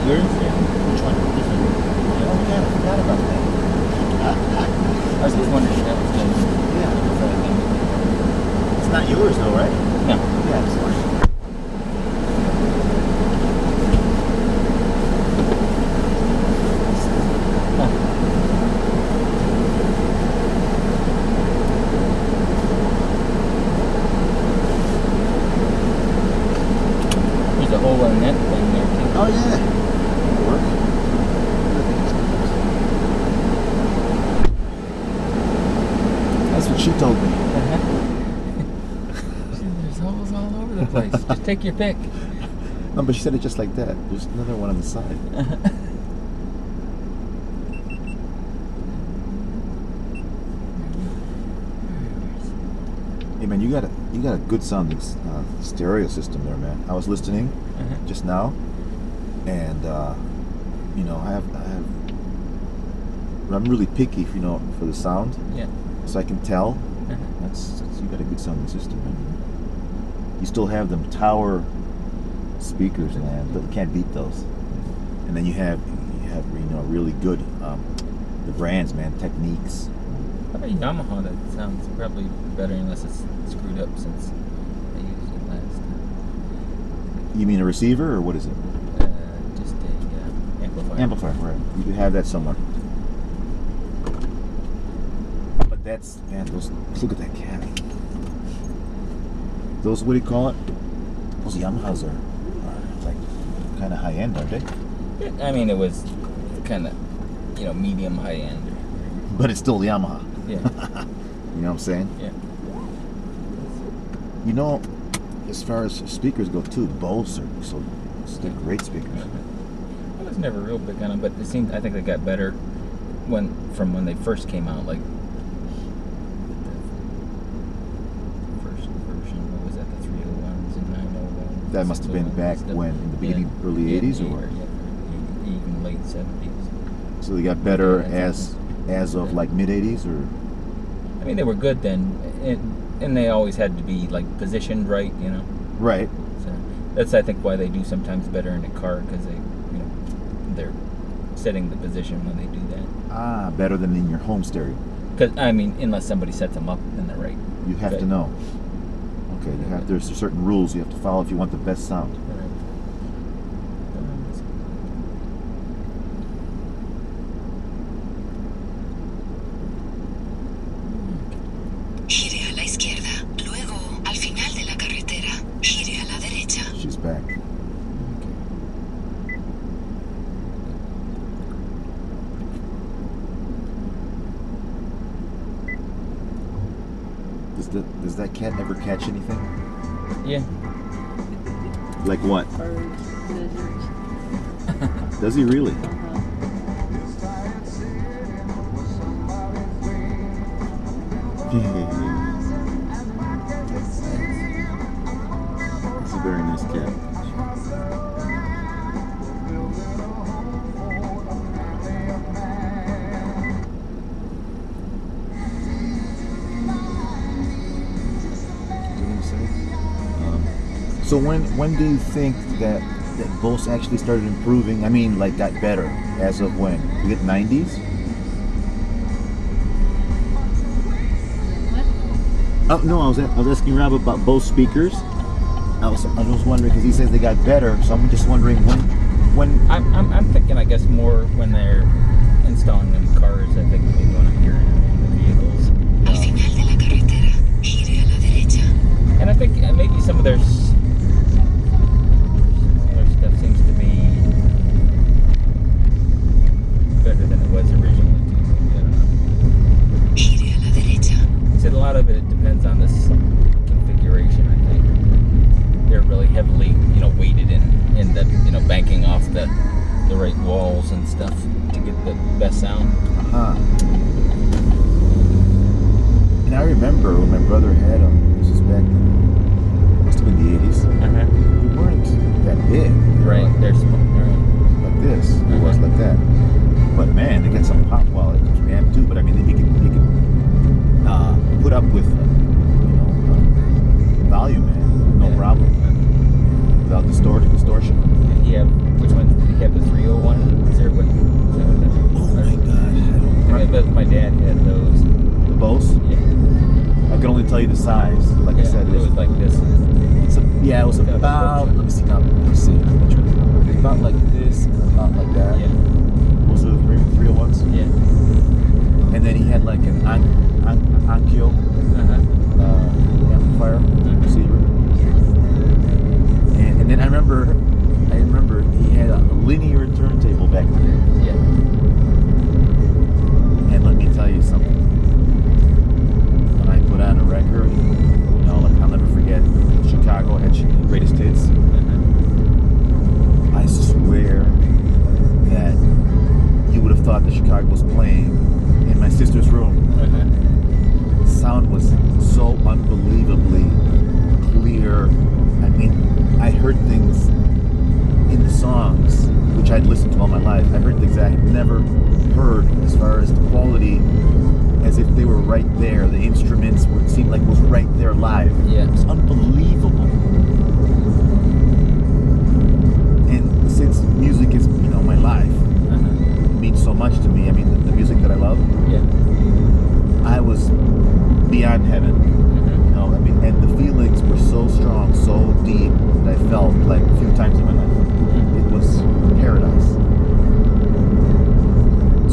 Yours? Yeah. Which one? This one? Oh yeah, I forgot about that. I was just wondering if that was good. Yeah. It's not yours though, right? No. Yeah, it's mine. There's a whole net thing there too. Oh yeah. Work. That's what she told me. There's holes all over the place. Just take your pick. No, but she said it just like that. There's another one on the side. Hey man, you got a good sounding stereo system there, man. I was listening just now, and you know, I'm really picky, you know, for the sound. Yeah. So I can tell. You got a good sounding system, man. You still have them tower speakers, man. But you can't beat those. And then you have you know, really good the brands, man, Techniques. How about Yamaha? That sounds probably better unless it's screwed up since I used it last time. You mean a receiver or what is it? Just a amplifier. Amplifier, right? You could have that somewhere. But that's, man, those. Look at that cat. Those, what do you call it? Those Yamahas are like kind of high end, aren't they? I mean, it was kind of, you know, medium high end. But it's still Yamaha. Yeah. You know what I'm saying? Yeah. You know, as far as speakers go too, Bose are they're great speakers. I was never real big on them, but it seemed, I think they got better from when they first came out. Like the first version, what was that? The 301s and 901s. That must have been back when, in the beginning, early 80s or what? Even late 70s. So they got better as of like mid 80s, or? I mean, they were good then, and they always had to be like positioned right, you know. Right. So that's, I think, why they do sometimes better in a car, because they, you know, they're setting the position when they do that. Ah, better than in your home stereo. Because I mean, unless somebody sets them up in the right. You have to know. Okay, there's certain rules you have to follow if you want the best sound. She's back. Does that cat ever catch anything? Yeah. Like what? Birds, lizards. Does he really? It's a very nice cat. So when do you think that Bose actually started improving? I mean, like got better as of when? We get 90s? What? Oh no, I was asking Rob about Bose speakers. I was wondering because he says they got better, so I'm just wondering when. I'm thinking, I guess, more when they're installing them in cars. I think maybe when I'm hearing them in the vehicles. And I think maybe some of their smaller stuff seems to be better than it was originally. He said a lot of it depends on this configuration. I think they're really heavily, you know, weighted in the, you know, banking off the right walls and stuff to get the best sound. And I remember when my brother had them. This is back in, must have been the 80s. They weren't that big. Right, they're small. Like this. It was like that. But man, they got some pop while it was amp too. But I mean, he could put up with volume, man, no problem, without distortion. Yeah, which one did he have? The 301? tell you the size. Like I said, it was like this. it was about. Let me see now. Let me see. About like this, about like that. Yeah. Was it 301s? Yeah. And then he had like an Onkyo amplifier receiver. And then I remember he had a linear turntable back there. Yeah. And let me tell you something. When I put on a record, like I'll never forget, Chicago had Greatest Hits. I swear that you would have thought that Chicago was playing in my sister's room. The sound was so unbelievably clear. I mean, I heard things in the songs which I'd listened to all my life. I heard things I had never heard as far as the quality, as if they were right there. The instruments seemed like it was right there live. Yeah. It was unbelievable. And since music is, my life, it means so much to me. I mean, the music that I love. Yeah. I was beyond heaven. And the feelings were so strong, so deep, that I felt like a few times in my life. It was paradise.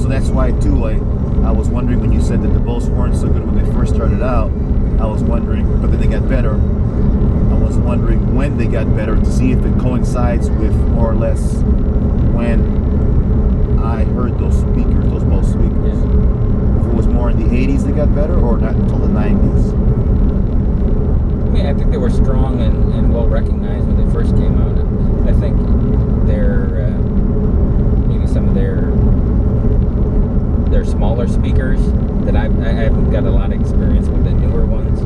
So that's why, too, I was wondering when you said that the Bose weren't so good when they first started out. I was wondering, but then they got better. I was wondering when they got better to see if it coincides with more or less when I heard those speakers, those Bose speakers. Yeah. If it was more in the 80s they got better, or not until the 90s. I think they were strong and well recognized when they first came out. I think maybe some of their smaller speakers that I haven't got a lot of experience with the newer ones.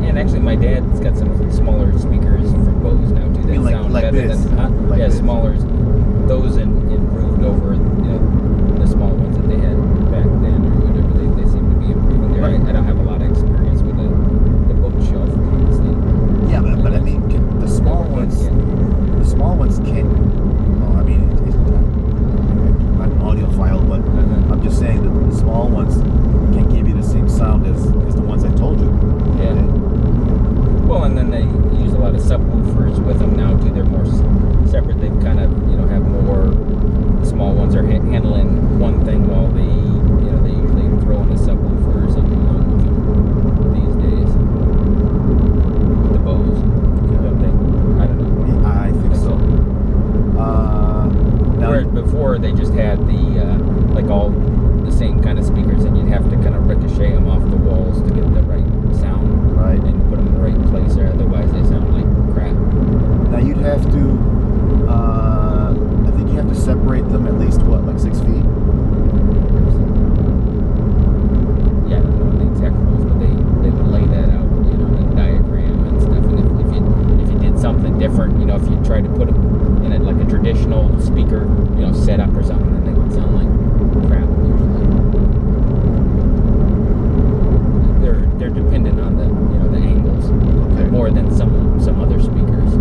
And actually, my dad's got some smaller speakers from Bose now too that sound like better this? than Like this? smaller. Those improved over the small ones that they had back then or whatever. They seem to be improving there. Right. I don't have a lot of experience with the bookshelf ones. Yeah, but I mean, the small ones. The small ones can. Well, I mean, I'm an audiophile, but I'm just saying that the small ones can give you the same sound as the ones I told you. Yeah. Well, and then they use a lot of subwoofers with them now too. They're more separate. They've kind of have more. The small ones are handling one thing while they usually throw in a subwoofer or something along with them these days. The Bose, don't they? I don't know. I think so. Now, Whereas before they just had the all the same kind of speakers, and you'd have to kind of ricochet them off the walls to get the right sound, right, and put them in the right place there. Otherwise, they sound like crap. Now you'd have to. I think you have to separate them at least like 6 feet. Yeah, I don't know the exact rules, but they would lay that out, in a diagram and stuff. And if you did something different, if you tried to put them in like a traditional speaker, setup or something, then they would sound like crap usually. They're dependent on the the angles more than some other speakers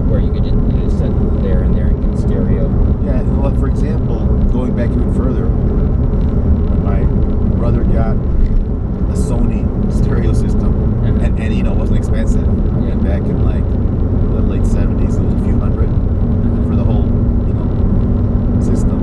where you could just set there and get stereo. Yeah, well, for example, going back even further, when my brother got a Sony stereo system, and it wasn't expensive. Yeah. Back in like the late 70s, it was a few hundred for the whole system.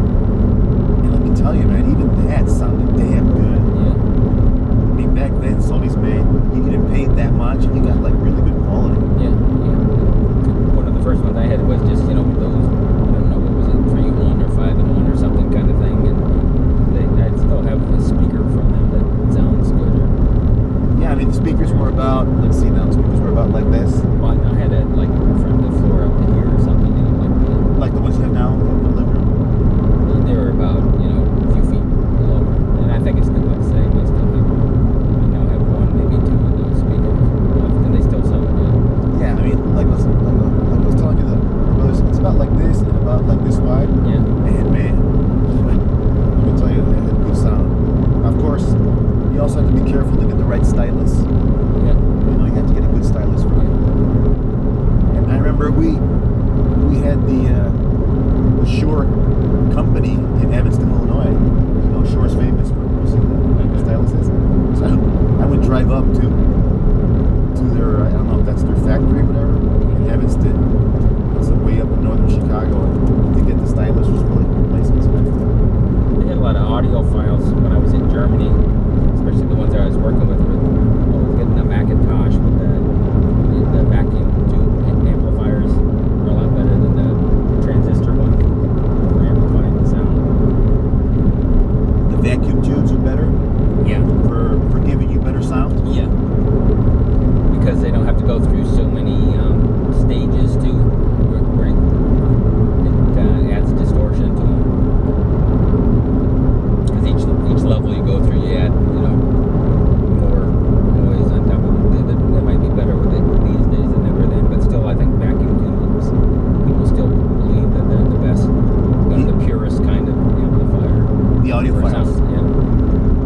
The audio for files. sound, yeah.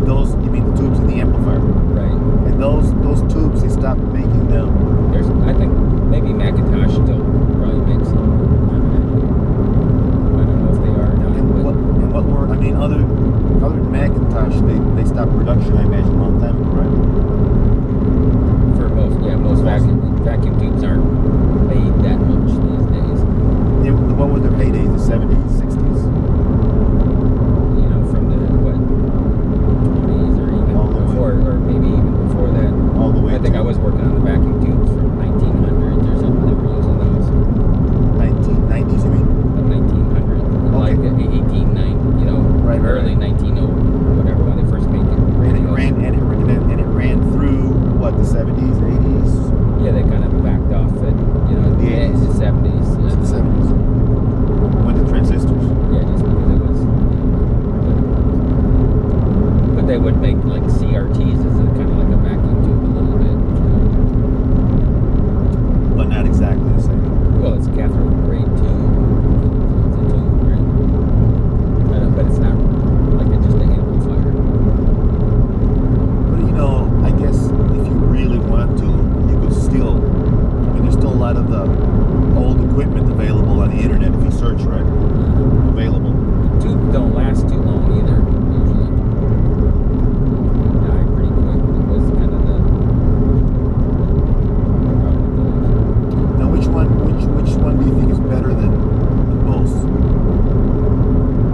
Those, you mean the tubes in the amplifier? Right. And those tubes, they stopped making them. I think maybe Macintosh still probably makes them. I don't know if they are or not. And what were, I mean, other than Macintosh, they stopped production, I imagine, a long time ago, right? For most vacuum tubes aren't made that much these days. What were their heydays? The 70s, 60s? You know, from the 20s or even before, or maybe even before that. All the way. I think I was working on the vacuum tubes from 1900s or something. They were using those. 1990s, you mean? 1900s, Okay. like 1890. You know, Right, early 1900, whatever, when they first made it. And it ran through what, the 70s, 80s? Yeah, they kind of backed off at, you know, The 80s. the 70s. The 70s. Went to transistors. Yeah, just because it was. But they would make like CRTs as kind of like a vacuum tube a little bit. But not exactly the same. Well, it's cathode grade tube. It's a tube, right? But it's not like it's just an amplifier. But you know, I guess if you really want to, you could still, I mean, there's still a lot of the old equipment available on the internet if you search, right? Available. Tubes don't last too long either, usually. They die pretty quick. It was kind of the problem with those. Now, which one do you think is better than Bose?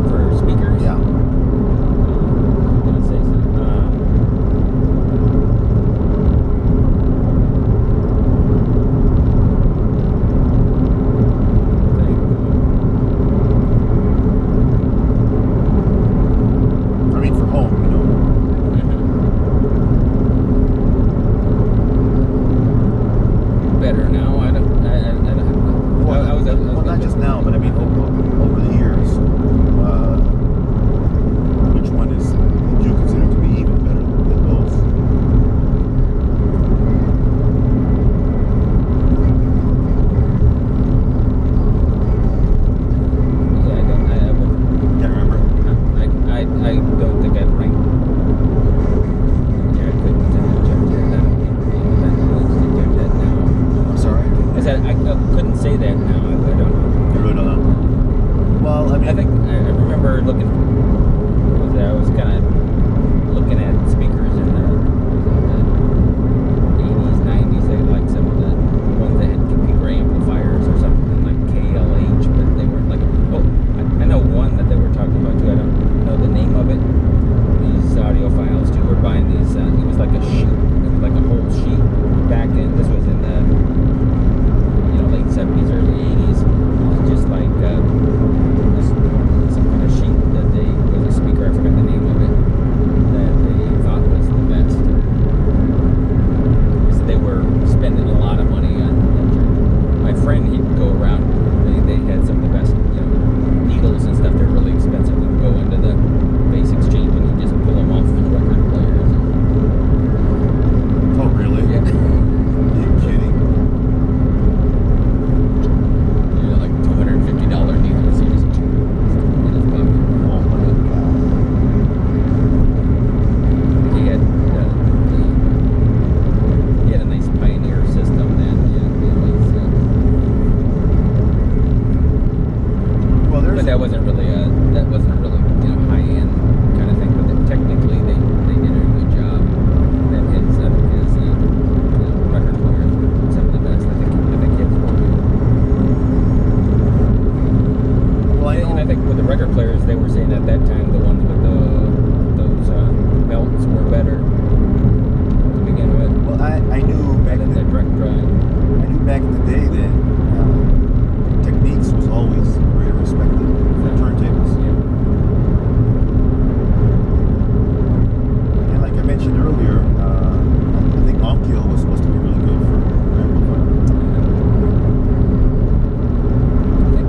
For speakers? Yeah. I'm gonna say so. I mean, for home, you know. Better now. I don't. Well, I was not just now, but I mean over the years. Which one would you consider to be even better than Bose? Yeah, Can't remember. I don't think I'd rank. Yeah, I couldn't check that. Check that now. I'm sorry. I said I couldn't say that now. I don't know. You really don't know. Well, I mean, I think I remember looking. I was kind of looking at speakers in the 80s, 90s. They like some of the ones that had computer amplifiers or something like KLH, but they weren't like. Oh, I know one that they were talking about too. I don't know the name of it. These audiophiles too were buying these. It was like a sheet. It was like a whole sheet back in. This was in the late 70s, early 80s. It was just like some kind of sheet that they was a speaker. I forgot the name of it. That they thought was the best. So they were spending a lot of money on. My friend, he'd go around. They had some of the best, needles and stuff. They're really expensive. We'd go into the base exchange and you just pull them off the record players. oh really? Yeah. Are you kidding? Like $250 needles. You just in his pocket. Oh my God. He had a nice Pioneer system then. Yeah, it was. Well, there's. But that wasn't really high end kind of thing. But technically, they did a good job. That his record players were some of the best. I think his were. Well, I know. And I think with the record players, they were saying at that time the ones with those belts were better to begin with. Well, I knew back Than in the the direct drive. I knew back in the day that Techniques was always very respected for turntables. Yeah. And like I mentioned earlier, I think Onkyo was supposed to be really good for amplifier. I think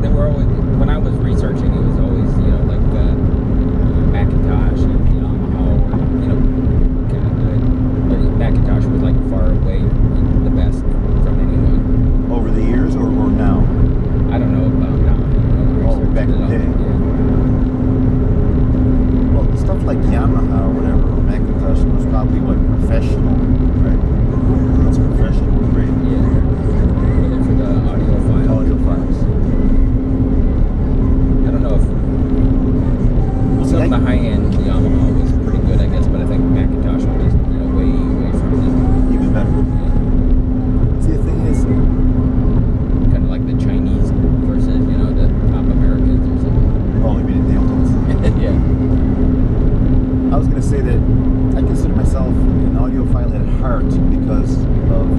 they were always, when I was researching, it was always like Macintosh and Yamaha were kind of good. But Macintosh was like far away the best from anyone. Over the years or now? I don't know about now. like Yamaha or whatever, or Macintosh was probably what, professional, right? It's professional grade. Yeah. Really for the audio files. Audio files. I don't know if some of the high-end Yamaha was pretty good, I guess, but I think Macintosh was way from them. Even better. Yeah. See, the thing is, Kind of like the Chinese versus, the top Americans or something. oh, you mean the Daltons? Yeah. I was going to say that I consider myself an audiophile at heart because of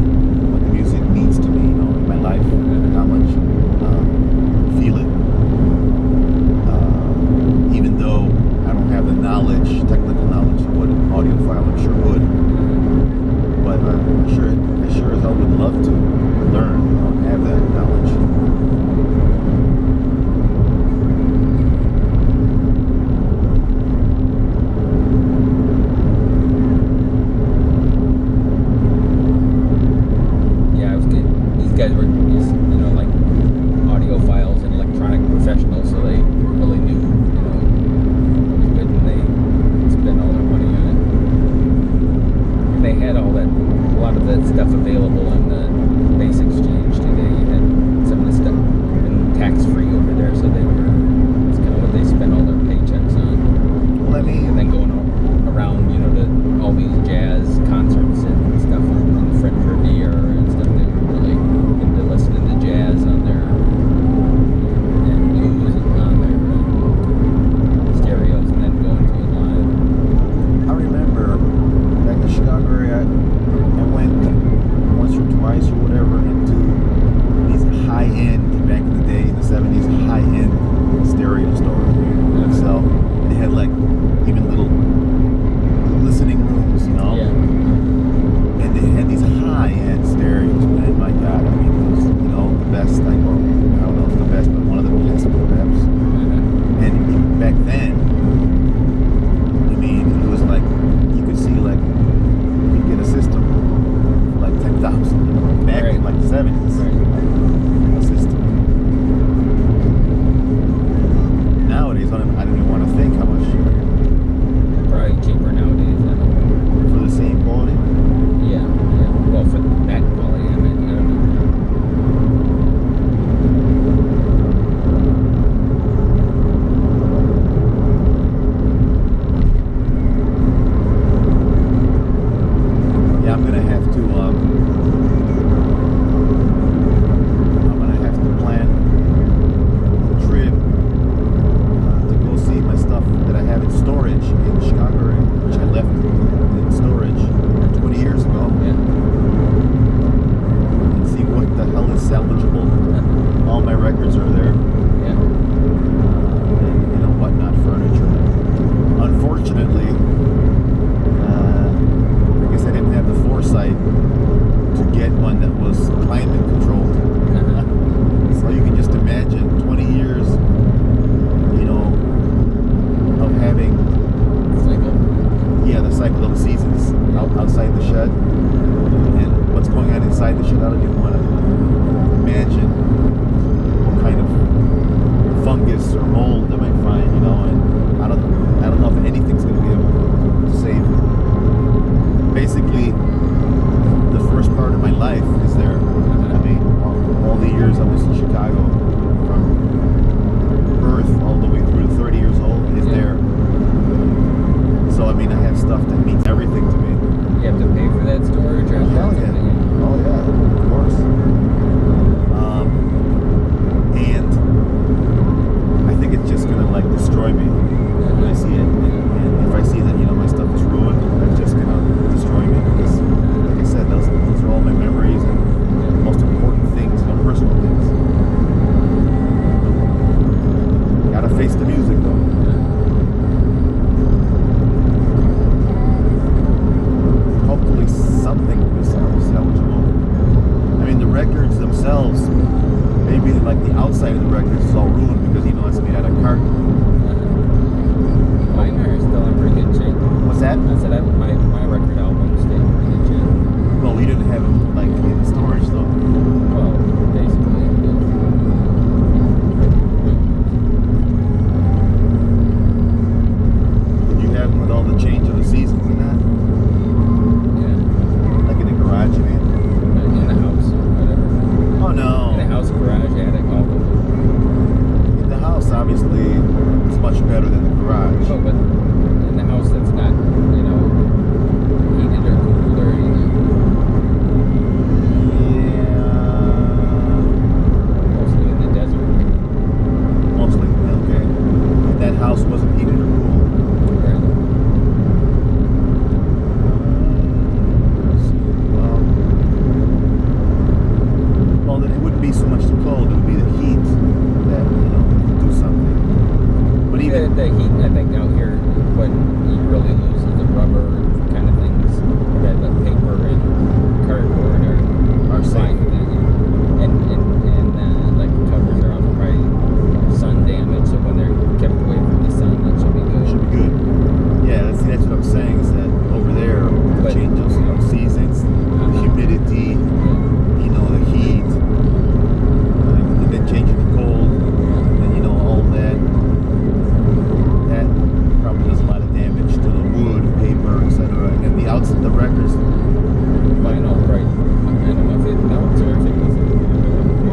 what the music means to me, in my life, and how much feel it. Even though I don't have the knowledge, technical knowledge of what an audiophile I'm sure would, but I sure as hell would love to learn or have that knowledge. These guys were just, like audiophiles and electronic professionals, so they really knew, what was good, and they spent all their money on it. And they had a lot of that stuff available in the base exchange today. You had some of the stuff and tax-free over there, so it's kind of what they spent all their paychecks on. Well, I mean, And then going around, to all these jazz concerts and stuff on French Riviera and stuff. They were really into listening to jazz on their and blues on their stereos, and then going to it live. I remember back in the Chicago area, I went once or twice or whatever into these high-end, back in the day, in the 70s, high-end stereo stores. So they had like even little listening rooms, Yeah. and they had these high-end stereos, man. My God, I mean, it was, the best, I don't know if the best, but one of the best, perhaps. And back then, I mean, it was like, you could see, like, you could get a system for like 10,000, back in like the 70s. Right. A system. Nowadays, I don't even want to think how much Probably cheaper nowadays. for the same quality. Yeah. Well, for that quality, I don't know. Yeah, I'm gonna have to plan a trip to go see my stuff that I have in storage in the Chicago area, which I left in storage 20 years ago, Yeah. and see what the hell is salvageable. All my records are there, Yeah. and whatnot, furniture. Unfortunately, I guess I didn't have the foresight to get one that was climate controlled. So you can just imagine 20 years, of having, Cycle. the cycle of the seasons outside the shed. And what's going on inside the shed, I don't even want to imagine what kind of fungus or mold I might find, and I don't know if anything's going to be able to save it. Basically, the first part of my life is there. I mean, all the years I was in Chicago, from birth all the way through to 30 years old, is there. So, I mean, I have stuff that means everything to me. You have to pay for that storage, or Oh, hell yeah. Oh, yeah, of course. And I think it's just going to, destroy me when I see it. And if I see that, my stuff is ruined, that's just going to destroy me. Because, like I said, those are all my memories and most important things, personal things. Gotta face the music, though. Hopefully something will be salvageable. I mean, the records themselves, maybe like the outside of the records is all ruined because, it's made out of carton. Mine are still in pretty good shape. What's that? I said my record album stayed in pretty good shape. Well, we didn't have them, in storage, though. Well, basically, the heat, I think, out here, what you really lose is the rubber kind of things. That the paper and cardboard are safe. fine. And like the covers are also probably sun damage, so when they're kept away from the sun, that should be good. Should be good. Yeah, that's what I'm saying, is that over there, But- change of seasons, humidity, the heat, and then changing the cold, and all that probably does a lot of damage to the wood, paper, etc. And the records. Vinyl, right? I don't know if it melts or if it doesn't.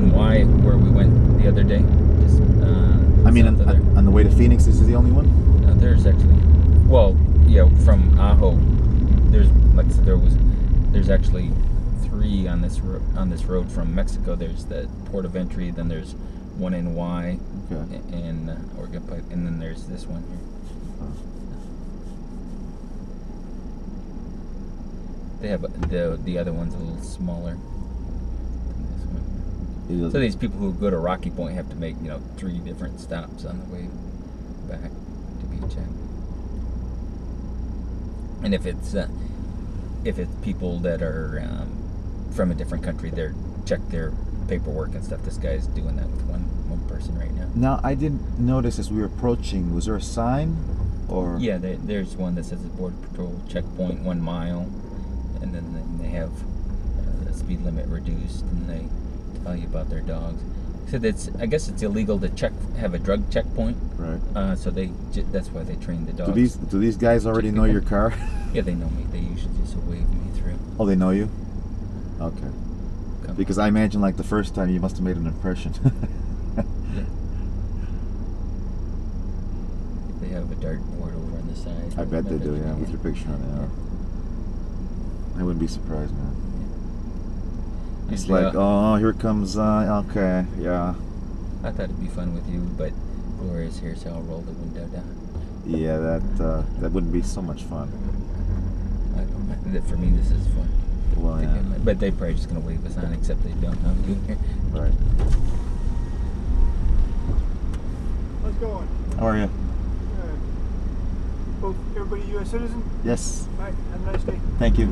1NY where we went the other day. Just, I mean, south of there. on the way to Phoenix, this is the only one? No, there's actually, well, yeah, from Ajo, there's, like I said, there's actually 3 on this road from Mexico. There's the port of entry, then there's 1NY, Okay. and Oregon Pipe, and then there's this one here. They have the other one's a little smaller than this one. So these people who go to Rocky Point have to make 3 different stops on the way back to Beachhead. And if it's people that are from a different country, they're check their paperwork and stuff. This guy's doing that with one person right now. Now, I didn't notice as we were approaching, was there a sign? Or Yeah, there's one that says the Border Patrol checkpoint 1 mile, and then they have the speed limit reduced, and they tell you about their dogs. So I guess it's illegal to have a drug checkpoint. Right. So that's why they train the dogs. Do these guys already know your car? Yeah, they know me. They usually just wave me through. Oh, they know you? Okay. Come Because I imagine like the first time you must have made an impression. Yeah. They have a dartboard over on the side. I bet they do, yeah, with your picture on it. Yeah. I wouldn't be surprised, man. It's like, oh, here comes, okay, yeah. I thought it'd be fun with you, but Gloria's here, so I'll roll the window down. Yeah, that wouldn't be so much fun. I don't know. For me, this is fun. Well, yeah. But they're probably just going to wave us on, except they don't know you here. Right. How's it going? How are you? Both everybody U.S. citizen? Yes. All right, have a nice day. Thank you.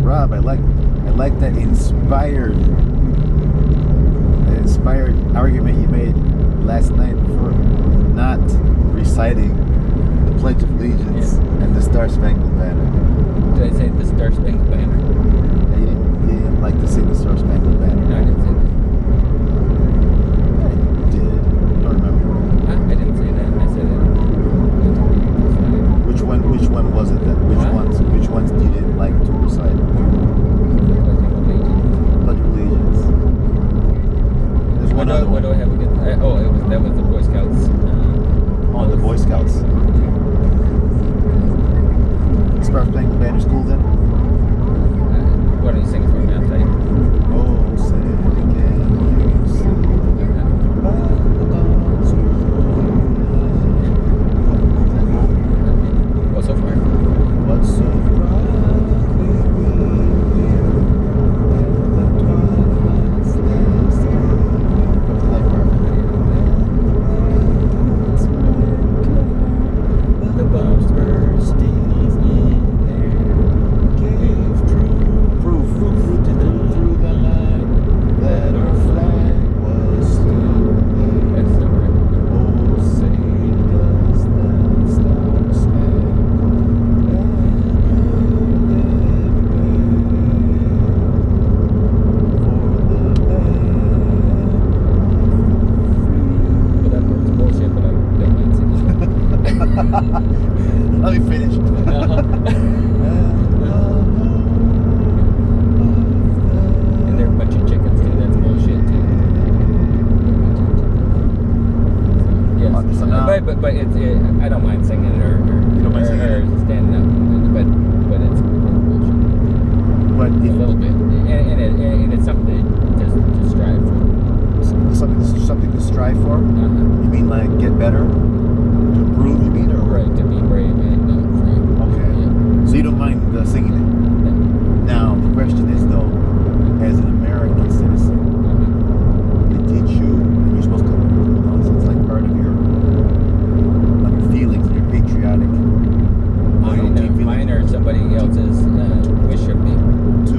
Rob, I like that inspired argument you made last night for not reciting the Pledge of Allegiance and the Star Spangled Banner. Did I say the Star Spangled Banner? You didn't like to sing the Star Spangled Banner. No, I didn't say that. Yeah, you did. You don't remember. Huh? I didn't say that. I said that. Which one was it then? Which ones you didn't like to recite? Pledge of Allegiance. There's one other What one. do I have against that? Oh, that was the Boy Scouts. Oh, the Boy Scouts. Star Spangled Banner's cool then? What are you singing for me? I'll tell you. Oh, say it again. You sing by the dawn's Well, so far. what so brightly The bombs bursting in air gave proof through the night that our flag was still there. That's so right. Oh, say does that star spangled banner yet Well, that part's bullshit, but I don't mind singing. Let me finish. And they're a bunch of chickens too. That's bullshit too. Yes. So now- but it's I don't mind singing it or don't mind singing or standing up, but it's bullshit But a little bit, and it's something to strive for. something to strive for? You mean like get better? To improve, you mean? Or Right, to be brave and free. Okay. Yeah. So you don't mind singing it? Now, the question is though, as an American citizen, they teach you, and you're supposed to, so it's like part of your feelings, your patriotic loyalty feelings. Mine or somebody else's wish of me. To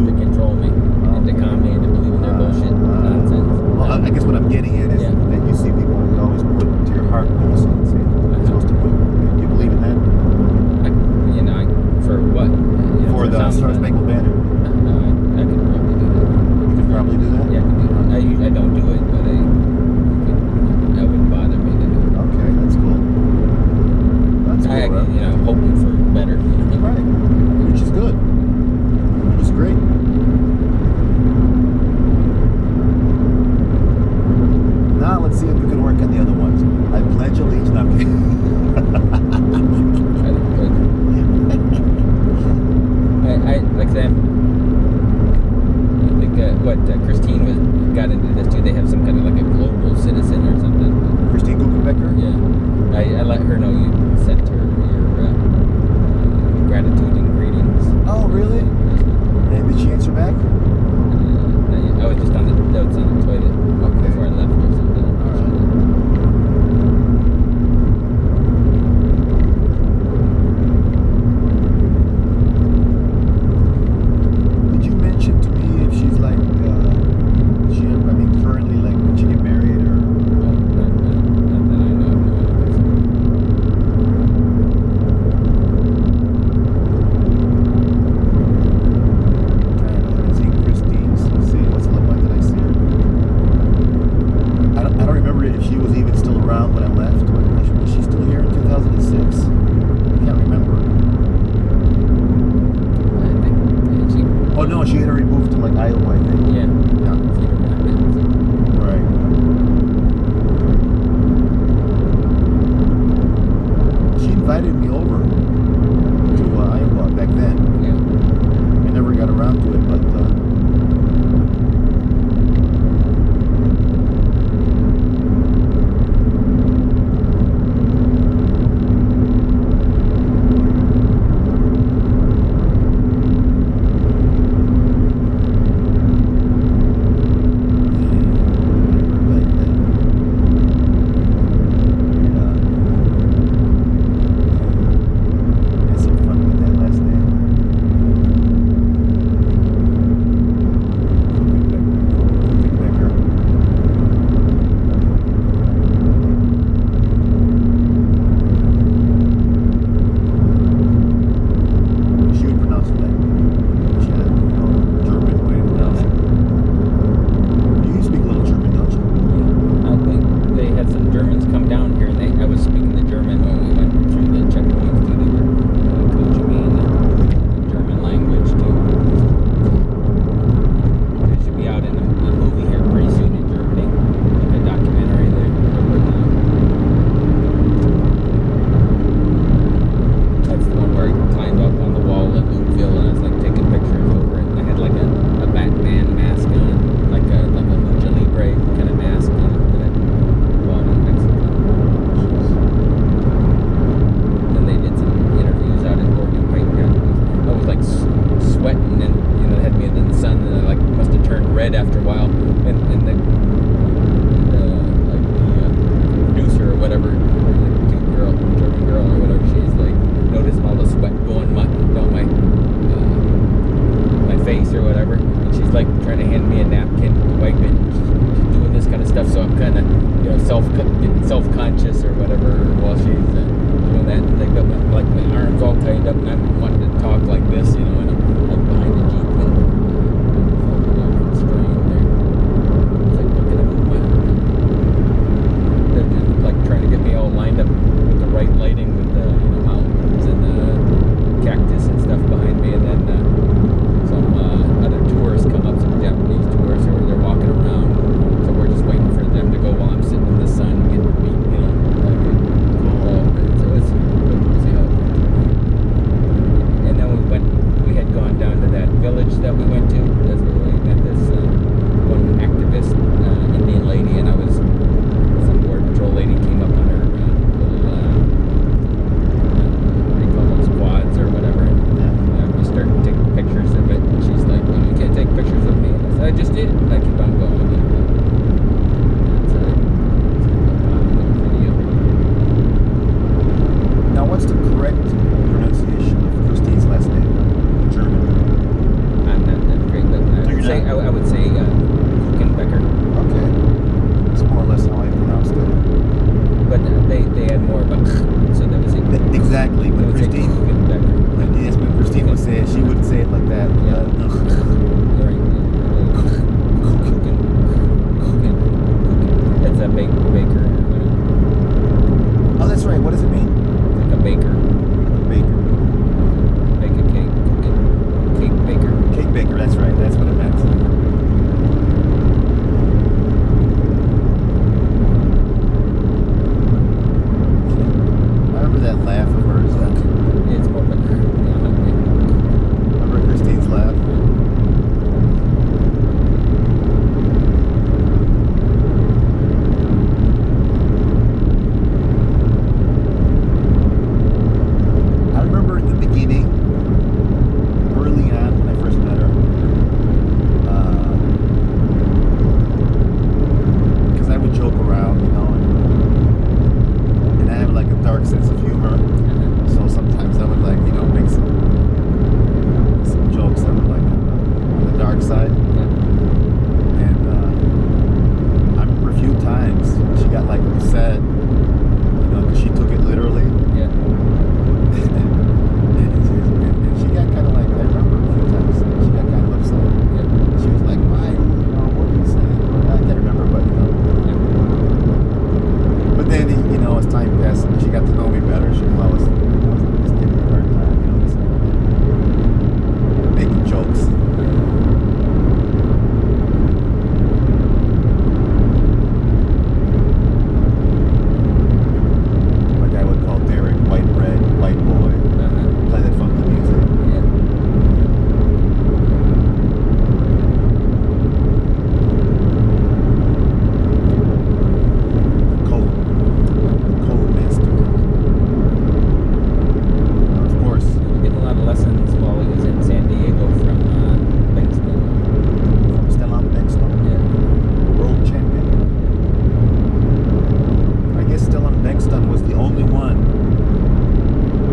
what Christine got into this too. They have some kind of like a global citizen or something. Christine Kuchenbecker? Yeah. I let her know you sent her your gratitude and greetings. Oh, really? And did she answer back? I was just on the notes on the toilet before I left or something. All right. Did you mention to me if she's like, currently, like, did she get married or? Oh, not that I know of. I haven't seen Christine's. Let's see, what's the one did I see her? I don't remember if she was even still around when I left. Was she still here in 2006? I can't remember. I think she. Oh no, she had already moved to like Iowa, I think. Yeah. Yeah. Right. She invited me over to Iowa back then. Yeah. I never got around to it, but self-conscious or whatever while she's doing that. And they've got my arms all tied up, and I'm wanting to talk like this, and I'm like behind a Jeep and felt a little constrained there. It's like, what can I move my arm? They're just like trying to get me all lined up with the right lighting with the mountains and the cactus and stuff behind me, and then some other tourists come up, some Japanese tourists, or they're walking around. So we're just waiting for them to go while I'm sitting in the sun getting beat, so it's we'll see how it goes. And then we had gone down to that village that we went to. That's where we met this one activist Indian lady, and some border patrol lady came up on her little what do you call those, quads or whatever, and we started taking pictures of it, and she's like, well, you can't take pictures of me. And I said, I just did. And I keep on going. Now, what's the correct pronunciation of Christine's last name in German? I'm not that great, but I would say Kuchenbecker. Okay. That's more or less how I pronounced it. But they had more of a so that was it. Exactly. When Christine, yes, when Christine would say it, she wouldn't say it like that. Yeah. That's a baker. Oh, that's right. What does it mean? Like a baker. A baker. Bake a cake. Cake baker. Cake baker. That's right. That's what it meant. side. And I remember a few times she got like upset, you know, 'cause she took it literally. Yeah. And she got kind of like, I remember a few times she got kind of upset. Yeah. She was like, why, you know, what are you saying? I can't remember, but you know. But then, you know, as time passed, she got to know me better. She knew I was just giving her a hard time, you know, just making jokes. Like I would call Derek white bread, white boy, play that funky music. Yeah. Cold master. Of course, Getting a lot of lessons while he was in San Diego from Bankston. from Stellan Beckstone, Yeah. world champion. I guess Stellan Beckstone was the only one.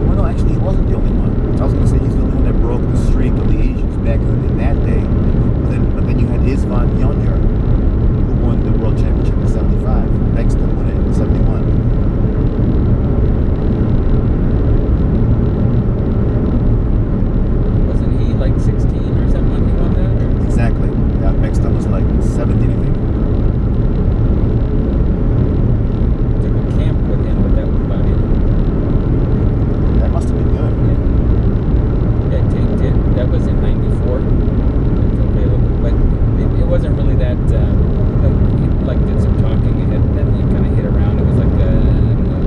Well, no, actually, he wasn't the only one. I was going to say he's the only one that broke the streak of the Asians back in that day. But then you had Isvan Junior, who won the world championship in '75. Beckstone won it in '71. Wasn't he like 16 or something when he won that? Or? Exactly. Yeah, Beckstone was like 17, I think. Took a camp with him, but that was about it. That must have been good. Yeah, that was in '94. But it wasn't really that. He like did some talking and then he kind of hit around. It was like I don't know,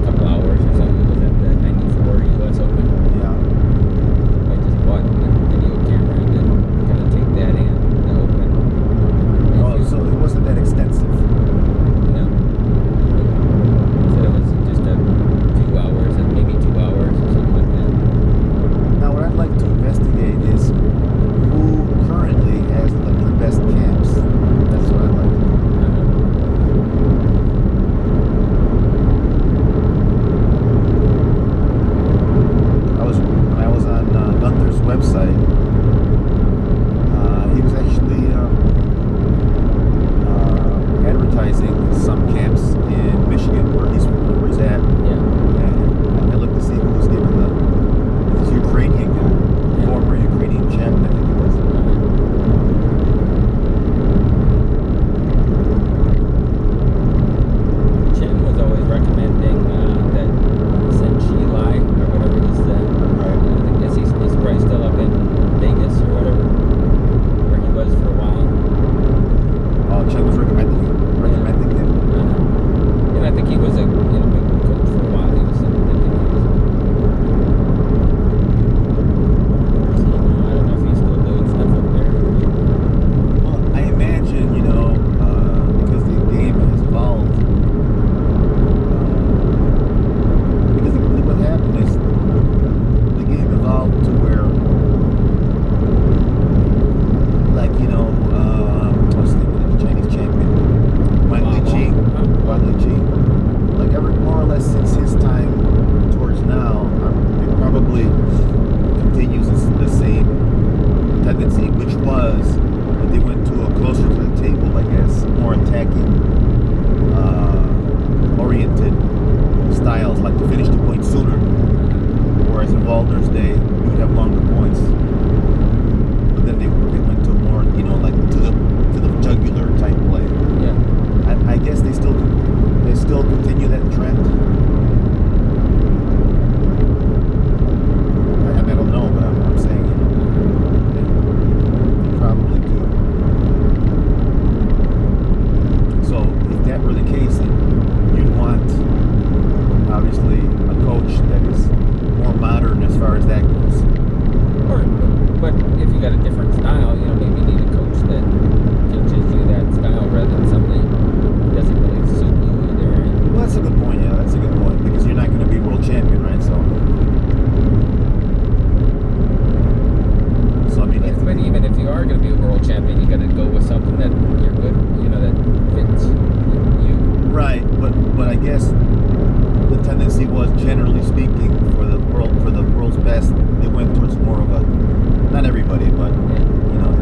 a couple hours or something. It was at the '94 U.S. Open. Yeah. I just bought a video camera and then kind of take that in the Open. Oh, so it wasn't that extensive. No. So it was just a few hours, maybe 2 hours or something like that. Now, what I'd like to investigate is who currently has the best camps. That's what I'd like. When I was on Gunther's website, he was actually advertising some camps in Michigan where he's at. Yeah. And I looked to see who was given this Ukrainian guy, former Ukrainian champion, I think it was. Chen was always recommending that Gila or whatever he's Right. I guess he's probably still up in Vegas or whatever, where he was for a while. Chen was recommending him. And I think he was a big coach for a while. He was I don't know if he's still doing stuff up there. Well, I imagine, you know, because the game has evolved, because what happened is the game evolved to where, like, you know, what's the name of the Chinese champion? Wang Liqi. Like, more or less since his time towards now, it probably continues the same tendency, which was that they went to a closer to the table, I guess, more attacking oriented styles, like to finish the point sooner. Whereas in Waldner's day, you would have longer points. But then they went to more, you know, like to the jugular type play. Yeah. I guess they still continue that trend. I don't know, but I'm saying, you know, they probably do. So if that were the case, then you'd want obviously a coach that is more modern as far as that goes. But if you got a different style, maybe you need a coach that teaches you that style rather than something that doesn't really suit you either. Well, that's a good point. Yeah, that's a good point because you're not going to be world champion, right? So I mean, But even if you are going to be a world champion, you got to go with something that you're good, that fits you. Right, but I guess the tendency was, generally speaking, for the world's best, they went towards more of a, not everybody, but you know,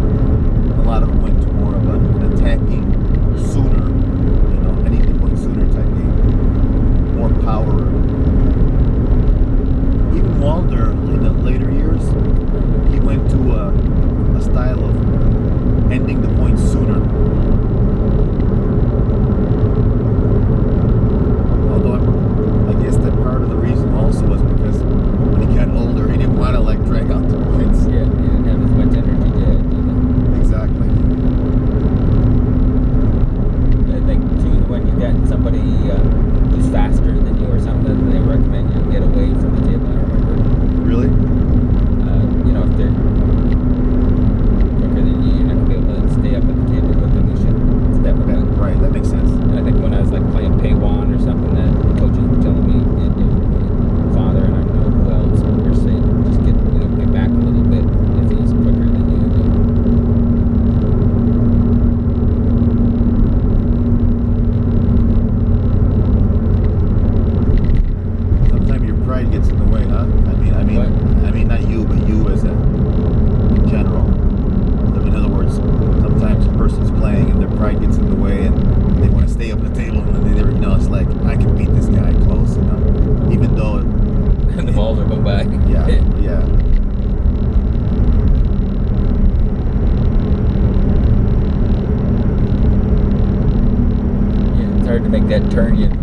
make that turn, you get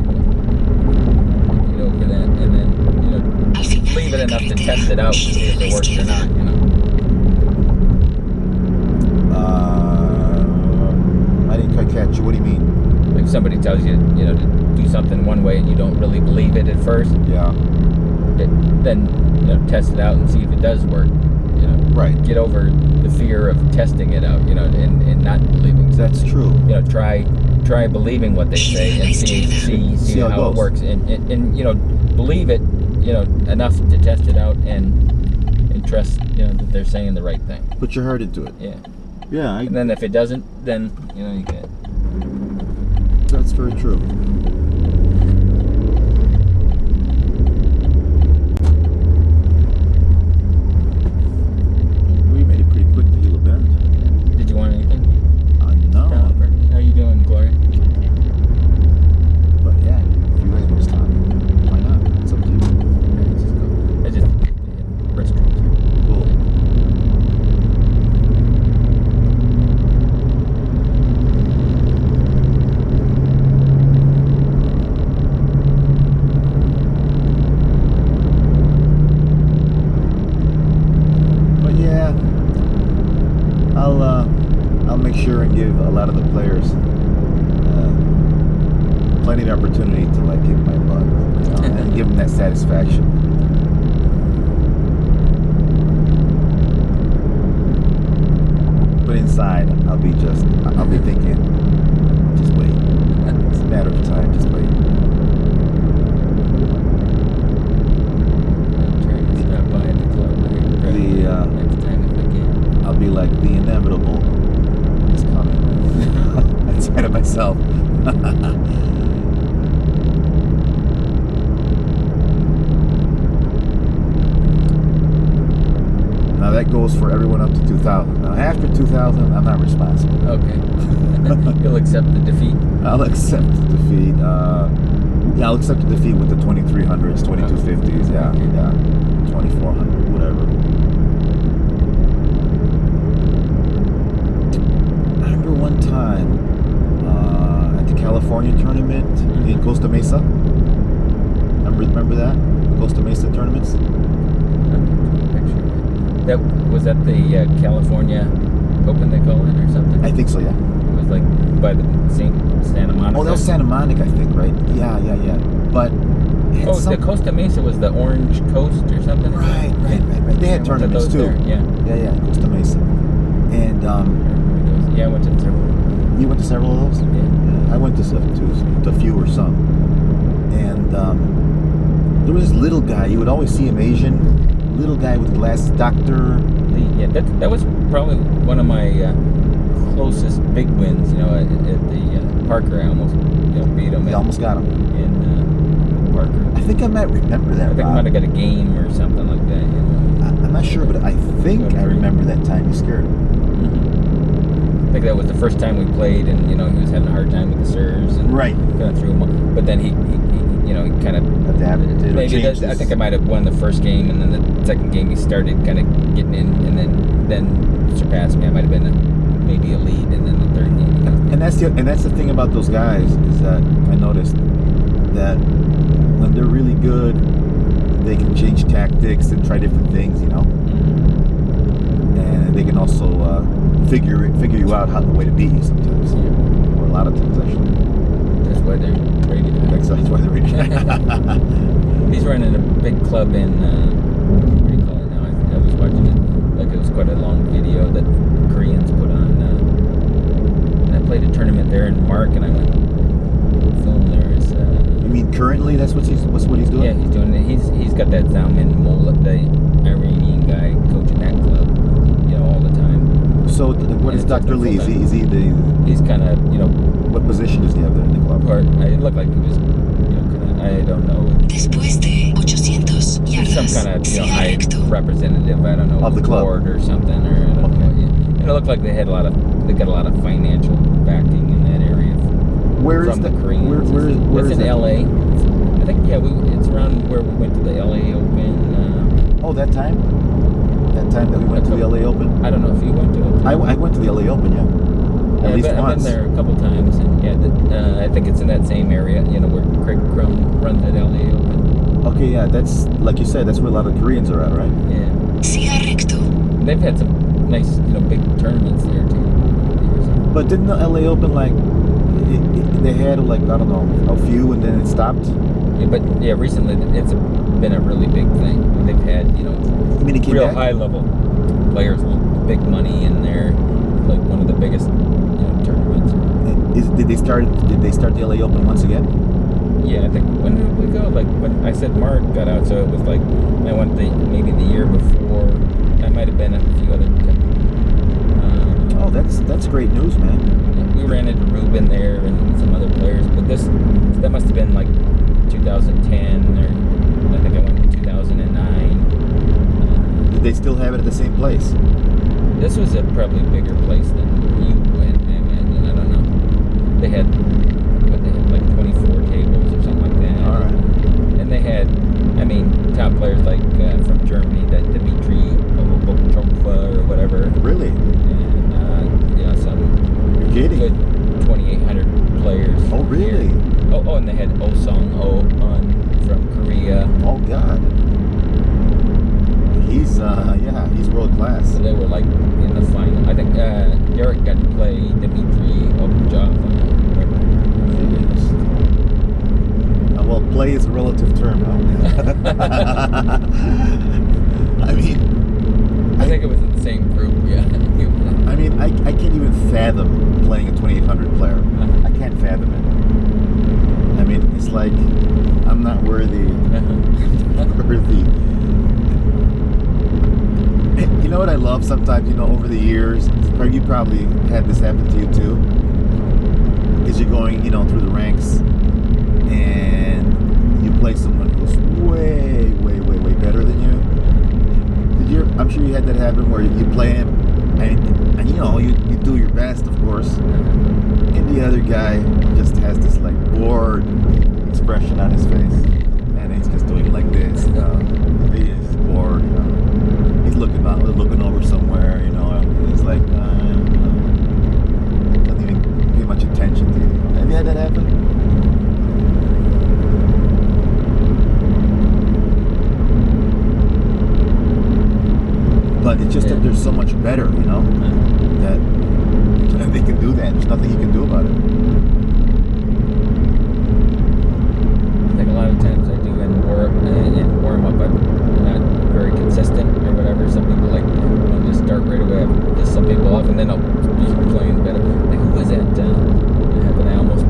over that, and then leave it enough to test it out to see if it works or not. I didn't quite catch you. What do you mean? If somebody tells you, to do something one way and you don't really believe it at first, Yeah. then test it out and see if it does work. Right. Get over the fear of testing it out, and not believing. That's true. Try believing what they say and see how it works, and believe it, enough to test it out and trust, that they're saying the right thing. Put your heart into it. Yeah. Yeah. And then if it doesn't, then you get. That's very true. We made it pretty quick to Gila Bend. Did you want anything? No. How you doing, Gloria? But yeah, if you guys want to stop, why not? It's up to you. Let's just go. Restrooms. Cool. But yeah, I'll make sure and give a lot of the players plenty of opportunity to kick my butt, and give them that satisfaction. But inside, I'll be thinking, just wait. It's a matter of time, just wait. I'm trying to stop by the club next time if I can. I'll be like, the inevitable is coming. Inside of myself. Now that goes for everyone up to 2000. Now after 2000, I'm not responsible. Okay. You'll accept the defeat. I'll accept the defeat. I'll accept the defeat with the 2300s, 2250s, yeah, 2400, whatever. I remember one time at the California tournament in Costa Mesa. Remember that? Costa Mesa tournaments? That was that the California Open, they call it, or something? I think so, yeah. It was like by the Santa Monica. Oh, that was Santa Monica, I think, right? Yeah. But the Costa Mesa was the Orange Coast or something? Right. They had tournaments too. There, yeah. Yeah, Costa Mesa. And yeah, I went to several. You went to several of those? Yeah. I went to a few or some. And there was this little guy. You would always see him Asian. Little guy with glasses, doctor. Yeah, that was probably one of my closest big wins. At the Parker, I almost beat him. You almost got him in Parker. I think I might remember that. I think I might have got a game or something like that. I'm not sure, but I think I remember that time you scared him. Mm-hmm. I think that was the first time we played, and he was having a hard time with the serves, and right. Kind of threw him. But then he kind of adapted. Maybe I think I might have won the first game, and then the second game he started kind of getting in, and then surpassed me. I might have been maybe a lead, and then the third game. And that's the thing about those guys is that I noticed that when they're really good, they can change tactics and try different things, Mm-hmm. And they can also figure you out the way to beat you sometimes, or a lot of times actually. That's why they're rated. That's why they're rated. He's running a big club in what do you call it now? I was watching it it was quite a long video that Koreans put on. And I played a tournament there in Mark, and I went film there. You mean currently? That's what he's doing? Yeah, he's doing it. He's got that Zalman Mullet, the Iranian guy coaching that club, all the time. So what is Dr. Lee? Is he the? He's kind of What position does he have there in the club? It looked like he was I don't know. Después de 800 yardas, some kind of high representative, I don't know, of the club board or something, or I don't know. Yeah. And it looked like they got a lot of financial backing in that area. Where is the Koreans? Where it's is in that? LA. I think it's around where we went to the LA Open. That time? That time that we went to the LA Open? I don't know if you went to it. I went to the LA Open, yeah. At least I've been once. there a couple times, and I think it's in that same area, where Craig Crum runs at LA Open. Okay, yeah, that's like you said. That's where a lot of Koreans are at, right? Yeah. Siga recto. They've had some nice, big tournaments there too. But didn't the LA Open they had like I don't know a few and then it stopped? Yeah, but recently it's been a really big thing. They've had I mean, it came real back? high level players with big money in there, like one of the biggest tournaments. Did they start the LA Open once again? Yeah, I think when did we go? Like when I said Mark got out, so it was like I went maybe the year before. That might have been a few other. Oh, that's great news, man. We ran into Ruben there and some other players, but that must have been like 2010 or I think I went in 2009. Did they still have it at the same place? This was a probably bigger place than you went, I imagine. I don't know. They had like 24 tables or something like that. All right. And they had, top players like from Germany, that Dimitri Bokchova or whatever. Really? And some You're kidding? good 2,800 players. Oh, really? Here. Oh, and they had Oh-Sung Oh from Korea. Oh God. He's world class. So they were like in the final. I think Derek got to play Dimitri Bokchova. Well, play is a relative term, huh? I think it was in the same group, yeah. I can't even fathom playing a 2,800 player. Uh-huh. I can't fathom it. It's like I'm not worthy. Worthy. You know what I love sometimes? Over the years, you probably had this happen to you too. Is you're going, through the ranks, and you play someone who's way, way, way, way better than you. I'm sure you had that happen where you play him, and you do your best, of course, and the other guy just has this like bored expression on his face, and he's just doing it like this. He is bored. He's looking over somewhere. He's like doesn't even pay much attention to you. Have you had that happen? But it's just that they're so much better, that they can do that. There's nothing you can do about it. I think a lot of times I do in warm up, I'm not very consistent or whatever. Some people just start right away. I piss some people off, and then I'll be playing better. Like who was that? Happened? I almost.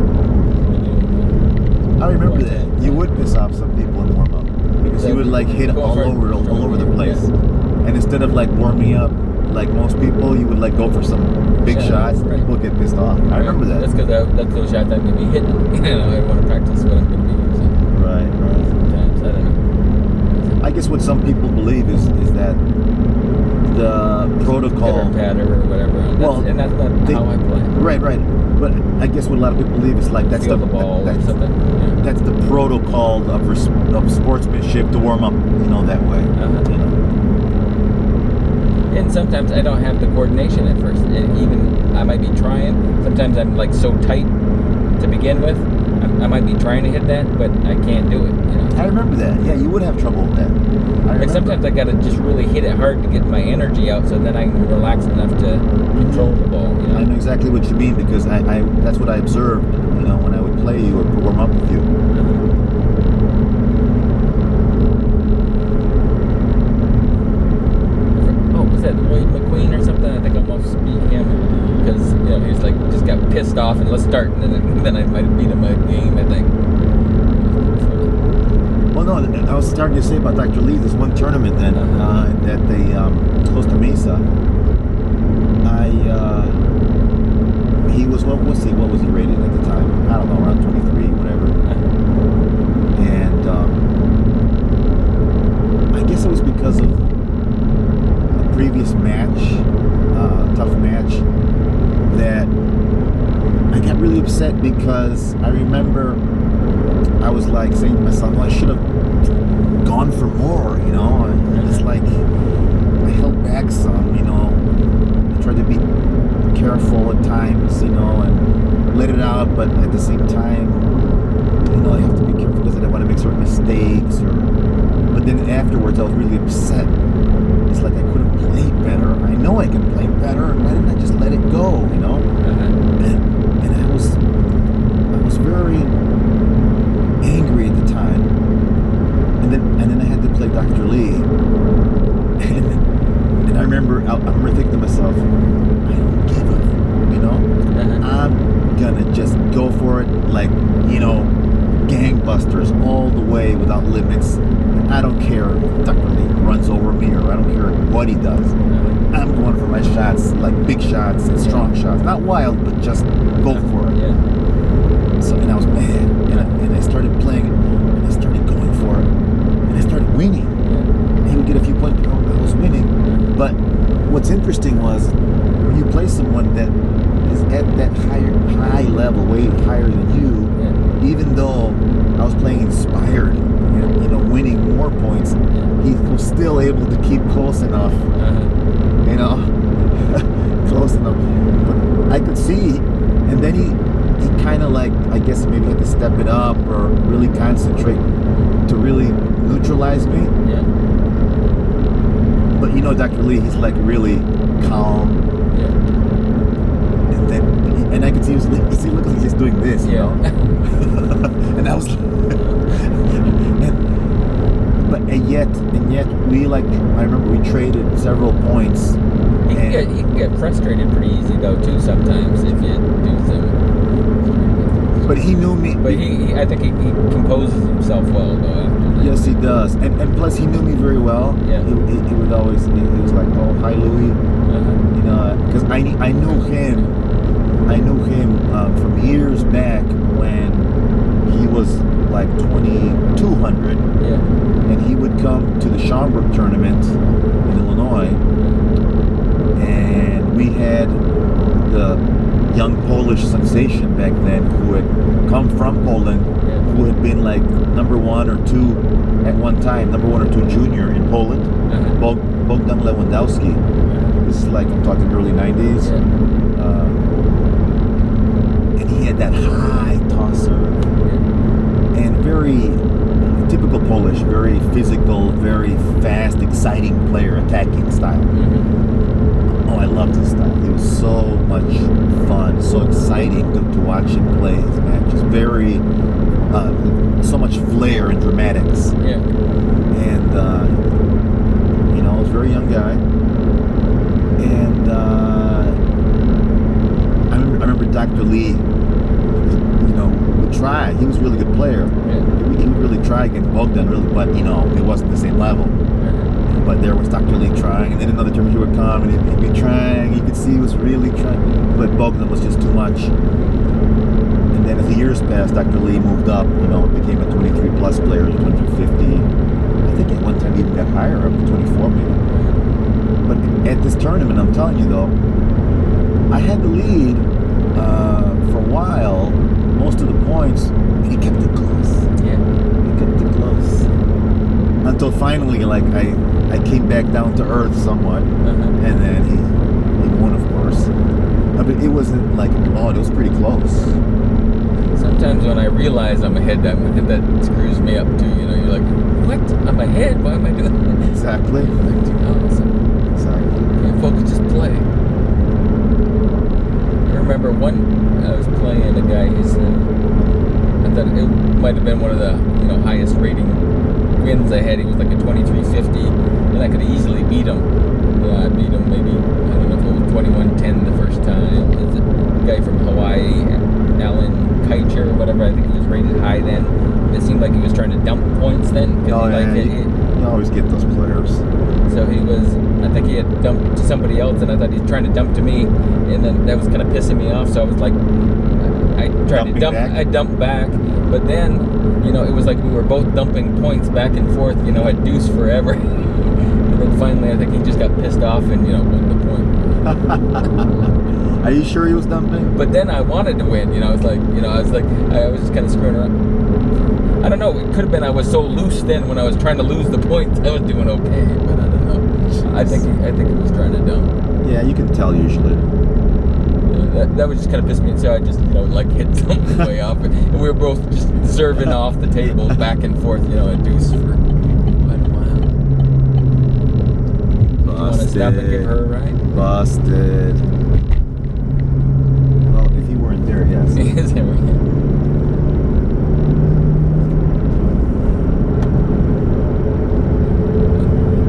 I remember that. You would piss off some people in warm up because you would hit all over the place. Yeah. And instead of warming up like most people, you would go for some big shots. Right. People would get pissed off. I remember that. That's because that's those shots I'm going to be hitting. I want to practice what I'm going to be using. Right. Sometimes, I don't know. I guess what some people believe is that the protocol. Pitter patter or whatever. And that's not how I play. Right. But I guess what a lot of people believe is that's Feel the ball or something. Yeah. That's the protocol of sportsmanship to warm up, that way. Uh-huh. And sometimes I don't have the coordination at first. And even I might be trying. Sometimes I'm so tight to begin with. I might be trying to hit that, but I can't do it. I remember that. Yeah, you would have trouble with that. Sometimes I gotta just really hit it hard to get my energy out, so then I can relax enough to control the ball. I know exactly what you mean because I that's what I observed. When I would play you or warm up with you. Was that Lloyd McQueen or something? I think I almost beat him because he's just got pissed off and let's start, and then I might have beat him a game, I think. Well, no, I was starting to say about Dr. Lee. There's one tournament that they Costa Mesa. He was what was he rated at the time? I don't know, around 23, whatever. And I guess it was because of previous match, tough match, that I got really upset because I remember I was saying to myself, well, I should have gone for more, It's I held back some, I tried to be careful careful at times, and let it out, but at the same time, I have to be careful because I don't want to make certain mistakes. But then afterwards, I was really upset. It's like I could have played better. I know I can play better. Why didn't I just let it go? And I was very angry at the time. And then I had to play Dr. Lee. And I remember thinking to myself, I don't give a, I'm gonna just go for it, like, gangbusters all the way without limits. I don't care if Dr. Lee runs over me, or I don't care what he does. I'm going for my shots, like big shots and strong shots. Not wild, but just go for it. Yeah. So, and I was mad, and I started playing, and I started going for it, and I started winning. And he would get a few points, but I was winning. But what's interesting was, when you play someone that is at that high level, way higher than you, even though I was playing inspired, winning more points, he was still able to keep close enough, close enough. But I could see, and then he kind of like, I guess maybe had to step it up or really concentrate to really neutralize me. Yeah. But Dr. Lee, he's like really calm. Yeah. And I could see he looked like he's just doing this, Yeah. And I was and yet we, like, I remember we traded several points. You can get frustrated pretty easy though too sometimes if you do some. But he knew me. But I think he composes himself well though after that. Yes, he does, and plus he knew me very well. Yeah. He would always, he was like, "Oh, hi, Louis," because I knew him. I knew him from years back when he was like 2,200. Yeah. And he would come to the Schaumburg tournament in Illinois, and we had the young Polish sensation back then who had come from Poland, who had been like number 1 or 2 at one time, number 1 or 2 junior in Poland, Bogdan Lewandowski. This is like, I'm talking early 90s. And he had that high tosser, and very typical Polish, very physical, very fast, exciting player, attacking style. Oh, I loved his style. He was so much fun, so exciting to watch him play his matches. Very, so much flair and dramatics. Yeah. And, I was a very young guy. And I remember Dr. Lee, would try. He was a really good player. Yeah. He would really try against Bogdan, really, but it wasn't the same level. But there was Dr. Lee trying, and then another tournament he would come and he'd be trying. You could see he was really trying, but Bogdan was just too much. And then as the years passed, Dr. Lee moved up. Became a 23 plus player, 2350. I think at one time he even got higher, up to 24 maybe. But at this tournament, I'm telling you though, I had the lead for a while, most of the points, and he kept it close. Yeah. He kept it close. Until finally, like, I came back down to earth somewhat, and then he won, of course. But it wasn't like, it was pretty close. Sometimes when I realize I'm ahead, that screws me up too. You're like, what? I'm ahead? Why am I doing that? Exactly. Awesome. Exactly. Can't focus, just play. I remember I was playing a guy. I thought it might have been one of the highest rating wins I had. He was like a 2350, and I could easily beat him. I beat him maybe, I don't know if it was 2110 the first time. It's a guy from Hawaii, Alan Kaicher or whatever. I think he was rated high then. It seemed like he was trying to dump points then. You always get those players. So I think he had dumped to somebody else, and I thought he was trying to dump to me, and then that was kind of pissing me off. So I was like, I dumped back, but then, it was like we were both dumping points back and forth, at deuce forever. And then finally, I think he just got pissed off and, won the point. Are you sure he was dumping? But then I wanted to win, I was like, I was just kind of screwing around. I don't know, it could have been I was so loose then when I was trying to lose the points, I was doing okay, but I don't know. I think he was trying to dump. Yeah, you can tell usually. that was just kind of pissed me. So I just, like hit something way off, and we were both just serving off the table back and forth, a deuce for quite a while. You want to stop and give her a ride? Busted. Well, if you weren't there, yes. Yes, there we go.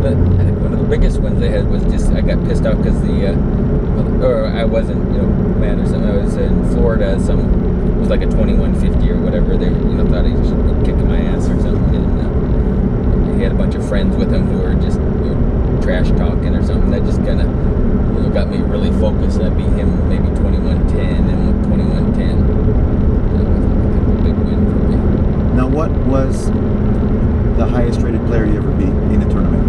But I think one of the biggest ones they had was just I got pissed off because or I wasn't mad or something. I was in Florida. It was like a 2150 or whatever. They thought he should be kicking my ass or something. And he had a bunch of friends with him who were just trash talking or something. That just kind of got me really focused. I beat him maybe 2110 and 2110. That was kind of a big win for me. Now, what was the highest rated player you ever beat in a tournament?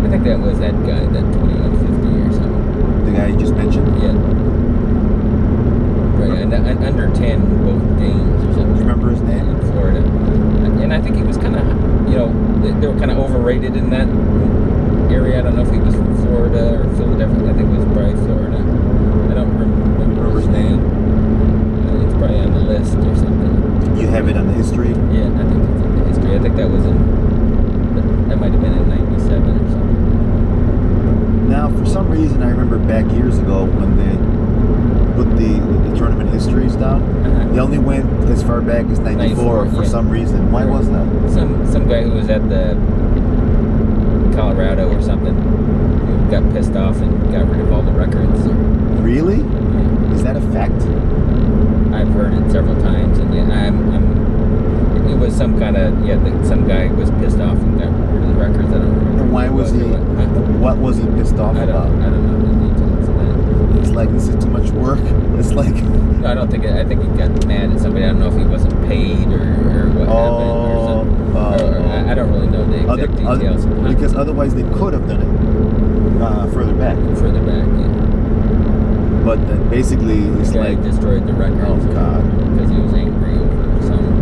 I think that was that guy, that 2150 or something. The guy you just mentioned? Yeah. Right, and under 10 both games or something. Do you remember his name? In Florida. And I think he was kind of, they were kind of overrated in that area. I don't know if he was from Florida or Philadelphia. I think it was probably Florida. I don't remember his name. It's probably on the list or something. You have it on the history? Yeah, I think it's in the history. I think that might have been in 97 or something. Now, for some reason, I remember back years ago when they put the tournament histories down. They only went as far back as 94 for some reason. Why was that? Some guy who was at the Colorado or something who got pissed off and got rid of all the records. Really? Yeah. Is that a fact? I've heard it several times, and it was some kind of some guy was pissed off and got rid of the records. I don't remember. And why was he? What was he pissed off about? I don't know the details of that. It's like, this is too much work. It's like. No, I don't think. I think he got mad at somebody. I don't know if he wasn't paid or what happened. I don't really know the exact details. Because otherwise they could have done it further back. Further back, yeah. But basically, it's the guy like destroyed the record. Oh God! Because he was angry over something.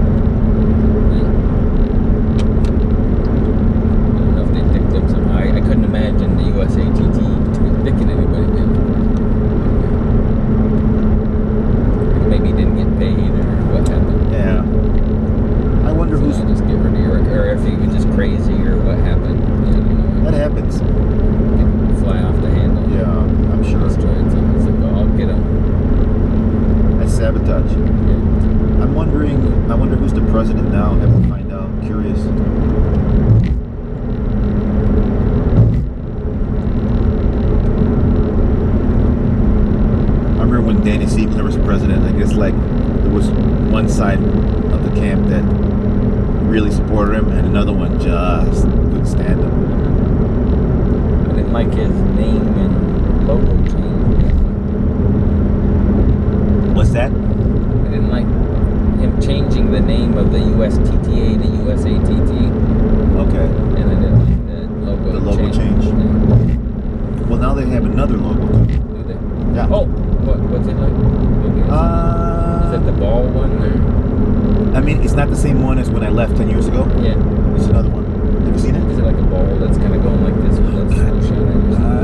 I don't know if they dicked him somehow. I couldn't imagine the USATT dicking anybody down. Maybe he didn't get paid or what happened. Yeah. I wonder who's. Just get rid of your record, or if he was just crazy or what happened. That happens. Fly off the handle. Yeah, I'm sure. Destroyed something. It's like, well, I'll get him. That's sabotage. Yeah. I wonder who's the president now. Have to find out. Curious. I remember when Danny Siegler was president, I guess like there was one side of the camp that really supported him and another one just couldn't stand him. I didn't like his name and logo change. What's that? I didn't like him changing the name of the USTTA to USATT. Okay. And I didn't like the logo The logo change? Yeah. Well, now they have another logo too. Do they? Yeah. Oh, what's it like? Is that the ball one? Or? I mean, it's not the same one as when I left 10 years ago. Yeah. It's another one. Have you seen it? Is it like a ball that's kind of going like this with a swoosh on it? Or something?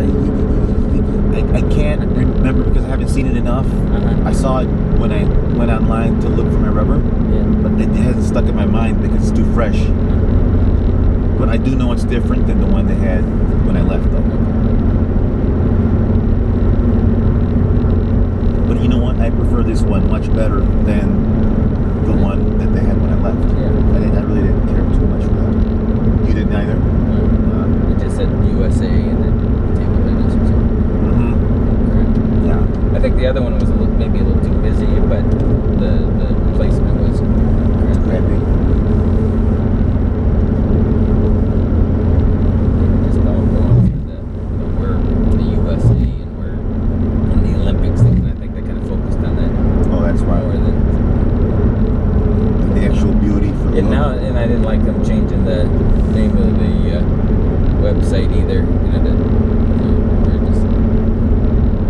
I can't remember because I haven't seen it enough. I saw it when I went online to look for my rubber, but it hasn't stuck in my mind because it's too fresh. But I do know it's different than the one they had when I left, though. But you know what? I prefer this one much better than the one that they had when I left. Yeah. I really didn't care too much for that. You didn't either? It just said USA and then table tennis or something. Yeah. I think the other one was maybe a little too busy, but the placement was Crappy. just all going for where the USA and where in the Olympics, and I think they kind of focused on that. Oh, that's right. More than the actual beauty for the logo. and I didn't like them changing the name of the website either. They're just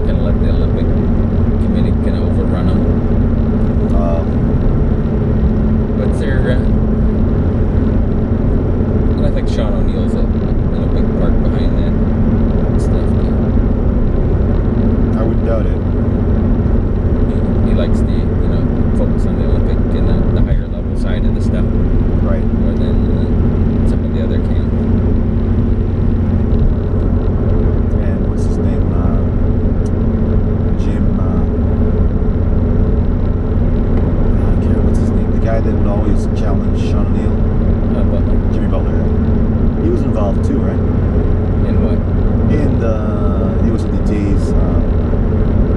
kind of let the Olympic Committee kind of overrun them. What's their always challenge Sean O'Neill. Butler. Jimmy Butler. Yeah. He was involved too, right? In what? In the USDT's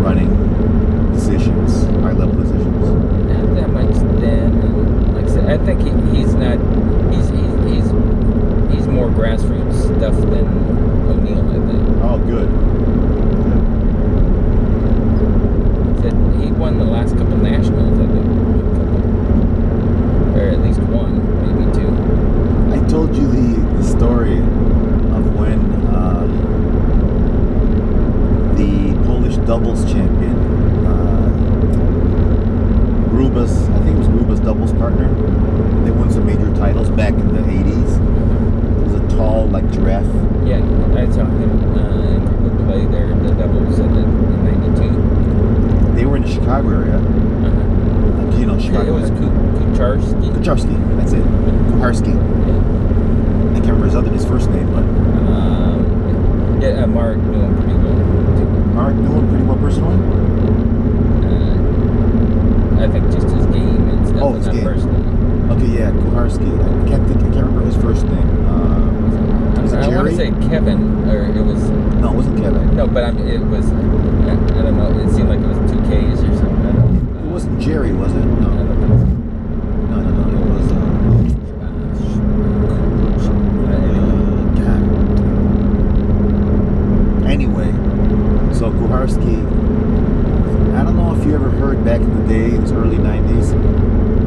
running decisions, high level decisions. Not that much then. And like I said, I think he's not. He's more grassroots stuff than O'Neill, I think. Oh, good. He won the last couple nationals, I think. Or at least one, maybe two. I told you the story of when the Polish doubles champion, Gruba's, I think it was Gruba's doubles partner, they won some major titles back in the 80s. It was a tall, like, giraffe. Yeah, I saw him and Gruba play there in the doubles in '92. They were in the Chicago area. You know, Chicago. It was Kucharski. Kucharski, that's it. Kucharski. Yeah. I can't remember his first name, but yeah, Mark knew him pretty well too. Mark knew him pretty well personally. I think just his game and stuff, Oh, but his not game. personally. Okay, yeah, Kucharski. I can't remember his first name. Was it I want Jerry? to say Kevin, or it was. No, it wasn't Kevin. No, but it was. I don't know. It seemed like it was 2 Ks or something. I don't know. It wasn't Jerry, was it? No. I don't think so. No. It was. God. Anyway, so Kucharski. I don't know if you ever heard back in the day, those early '90s,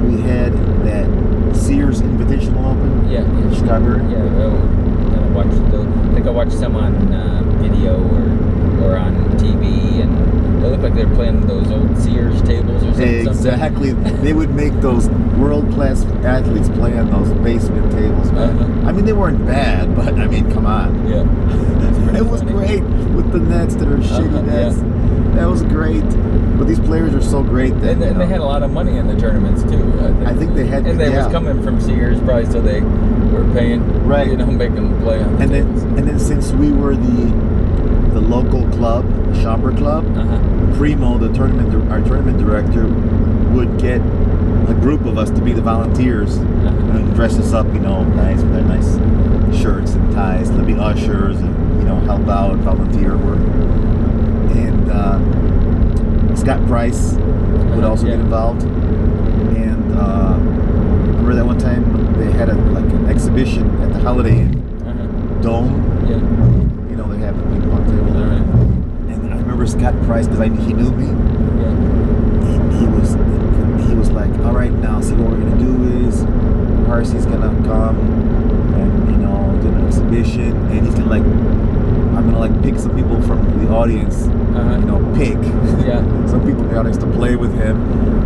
we had that Sears Invitational Open. Yeah. Chicago. Yeah. I watched those. I think I watched some on video or on TV, and it looked like they were playing those old Sears tables or something. Exactly. They would make those world-class athletes play on those basement tables, man. Uh-huh. I mean, they weren't bad, but I mean, come on. Yeah. It was great with the nets that are shitty nets. Yeah. That was great. But these players are so great that And they had a lot of money in the tournaments too. I think they had. And they was coming from Sears probably, so they were paying, right? You know, making them play on the tables. And then since we were the local club, Shopper Club, Primo, our tournament director, would get a group of us to be the volunteers and dress us up, you know, nice with their nice shirts and ties. There'd be ushers and, you know, help out, volunteer work. And Scott Price would also get involved. And remember that one time they had an exhibition at the Holiday Inn Dome. Yeah. You know, they have a ping pong table there. Right. And I remember Scott Price, because he knew me. Yeah. He was like, all right, now see what we're gonna do is Parsi's gonna come and, you know, do an exhibition, and he's gonna I'm gonna pick some people from the audience, you know, pick some people in the audience to play with him,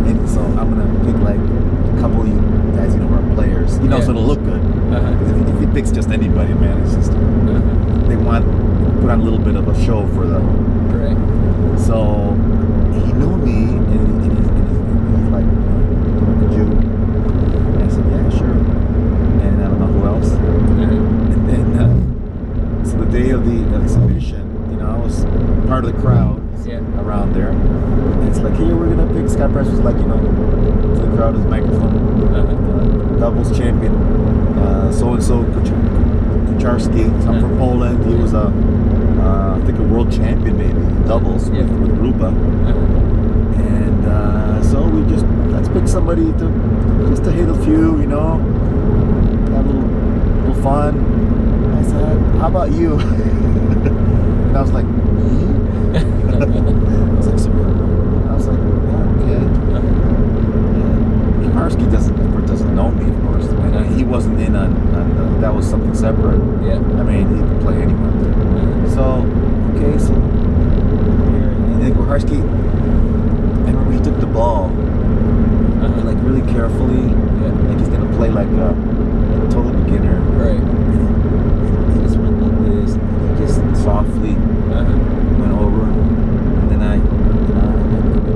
and so I'm gonna pick a couple of you guys, you know, who are players, you know, so it'll look good. Because if he picks just anybody, man, it's just they want to put on a little bit of a show for the. Right. So he knew me, and he's like, could you? And I said, yeah, sure. And I don't know who else. And then, so the day of the exhibition, you know, I was part of the crowd around there. And it's like, here, we're gonna pick. Scott Price was like, you know, to the crowd, his microphone. Doubles champion, so and so Kucharski. I'm from Poland. He was I think a world champion maybe in doubles with Gruba. And so let's pick somebody to hit a few, you know, have a little fun. I said, how about you? And I was like, me? I was like, yeah, okay. Kucharski doesn't know me, of course. I mean, he wasn't in on that was something separate. Yeah. I mean, he could play anyone. So, okay, so and then Kucharski, I remember he took the ball and really carefully, like he's gonna play like a total beginner. Right. And he just went like this. And he just softly went over, and then I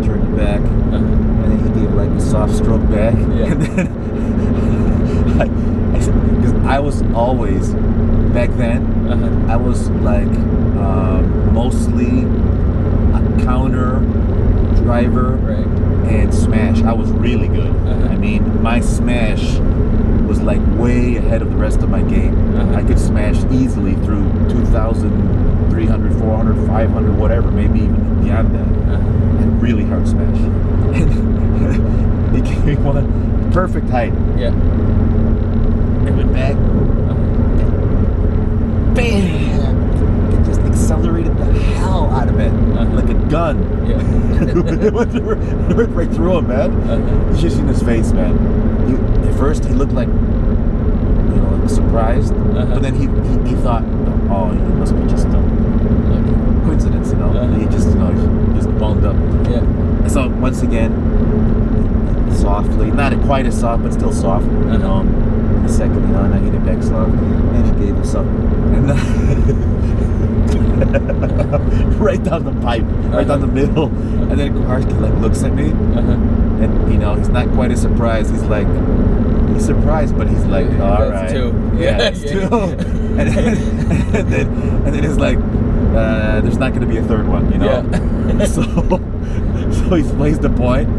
turned it back, and then he gave a soft stroke back, and then because I was always back then. I was mostly a counter driver Right. and smash. I was really good. I mean, my smash was like way ahead of the rest of my game. I could smash easily through 2,000, 300, 400, 500, whatever, maybe even beyond that. And really hard smash. And he gave me one perfect height. Yeah. And went back. Bam! It just accelerated the hell out of it. Like a gun. Yeah. It went right through him, man. You should have seen his face, man. At first, he looked like, you know, like surprised. But then he thought, oh, he must be just a coincidence, you know. He just, you know, just bummed up. Yeah. So once again, softly, not quite as soft, but still soft, you know. In a second, you know, and I hit it back soft, and he gave us up, and right down the pipe, right down the middle, and then Kuharski like looks at me, and you know, he's not quite as surprised. He's like, he's surprised, but he's like, all right, two. Yeah, it's two, and then he's like, there's not going to be a third one, you know. Yeah. So he plays the point,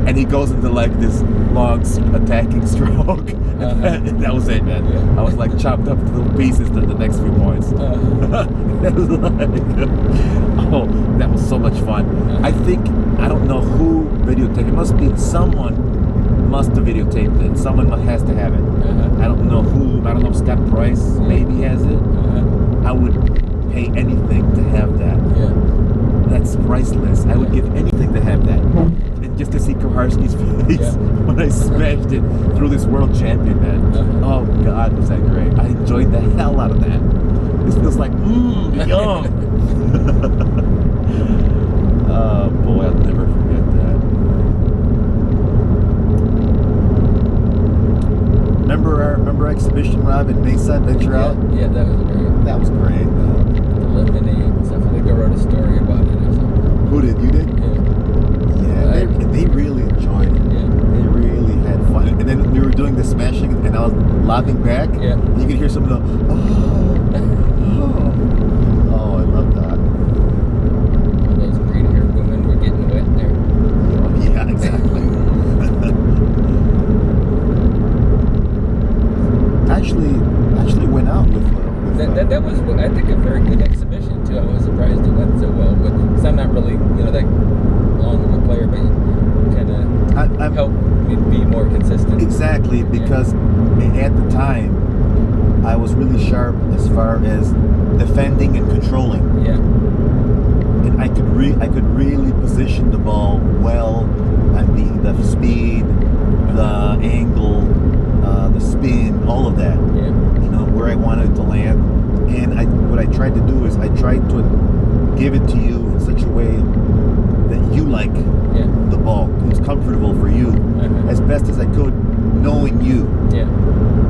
and he goes into like this long attacking stroke, and that was it, man. Yeah. I was like chopped up into little pieces to the next few points. It was like, oh, that was so much fun. I think, I don't know who videotaped it. Must be someone must have videotaped it. Someone has to have it. I don't know who. I don't know if Scott Price maybe has it. I would pay anything to have that. Yeah. That's priceless. I would give anything to have that. And just to see Kuharski's face when I smashed it through this world champion, man. Oh God, was that great. I enjoyed the hell out of that. This feels like, yum. Oh boy, I'll never forget that. Remember our exhibition, Rob, in Mesa, Venture Out? Yeah, that was great. That was great. The lemonade and stuff. I think I wrote a story about it or something. Who did? You did? Yeah. Yeah, they really enjoyed it. Yeah. They really had fun. And then we were doing the smashing, and I was lobbing back. Yeah. You could hear some of the, oh, I love that. All those green haired women were getting wet there. Yeah, exactly. actually went out with that was, I think, a very good exhibition too. I was surprised it went so well. But so I'm not really, you know, that long of a player, but kind of helped me be more consistent. Exactly, because at the time I was really sharp as far as defending and controlling. Yeah. And I could really position the ball well on the speed, the angle, the spin, all of that. Yeah. You know, where I wanted it to land. And what I tried to do is I tried to give it to you in such a way that you like the ball. It was comfortable for you as best as I could, knowing you. Yeah.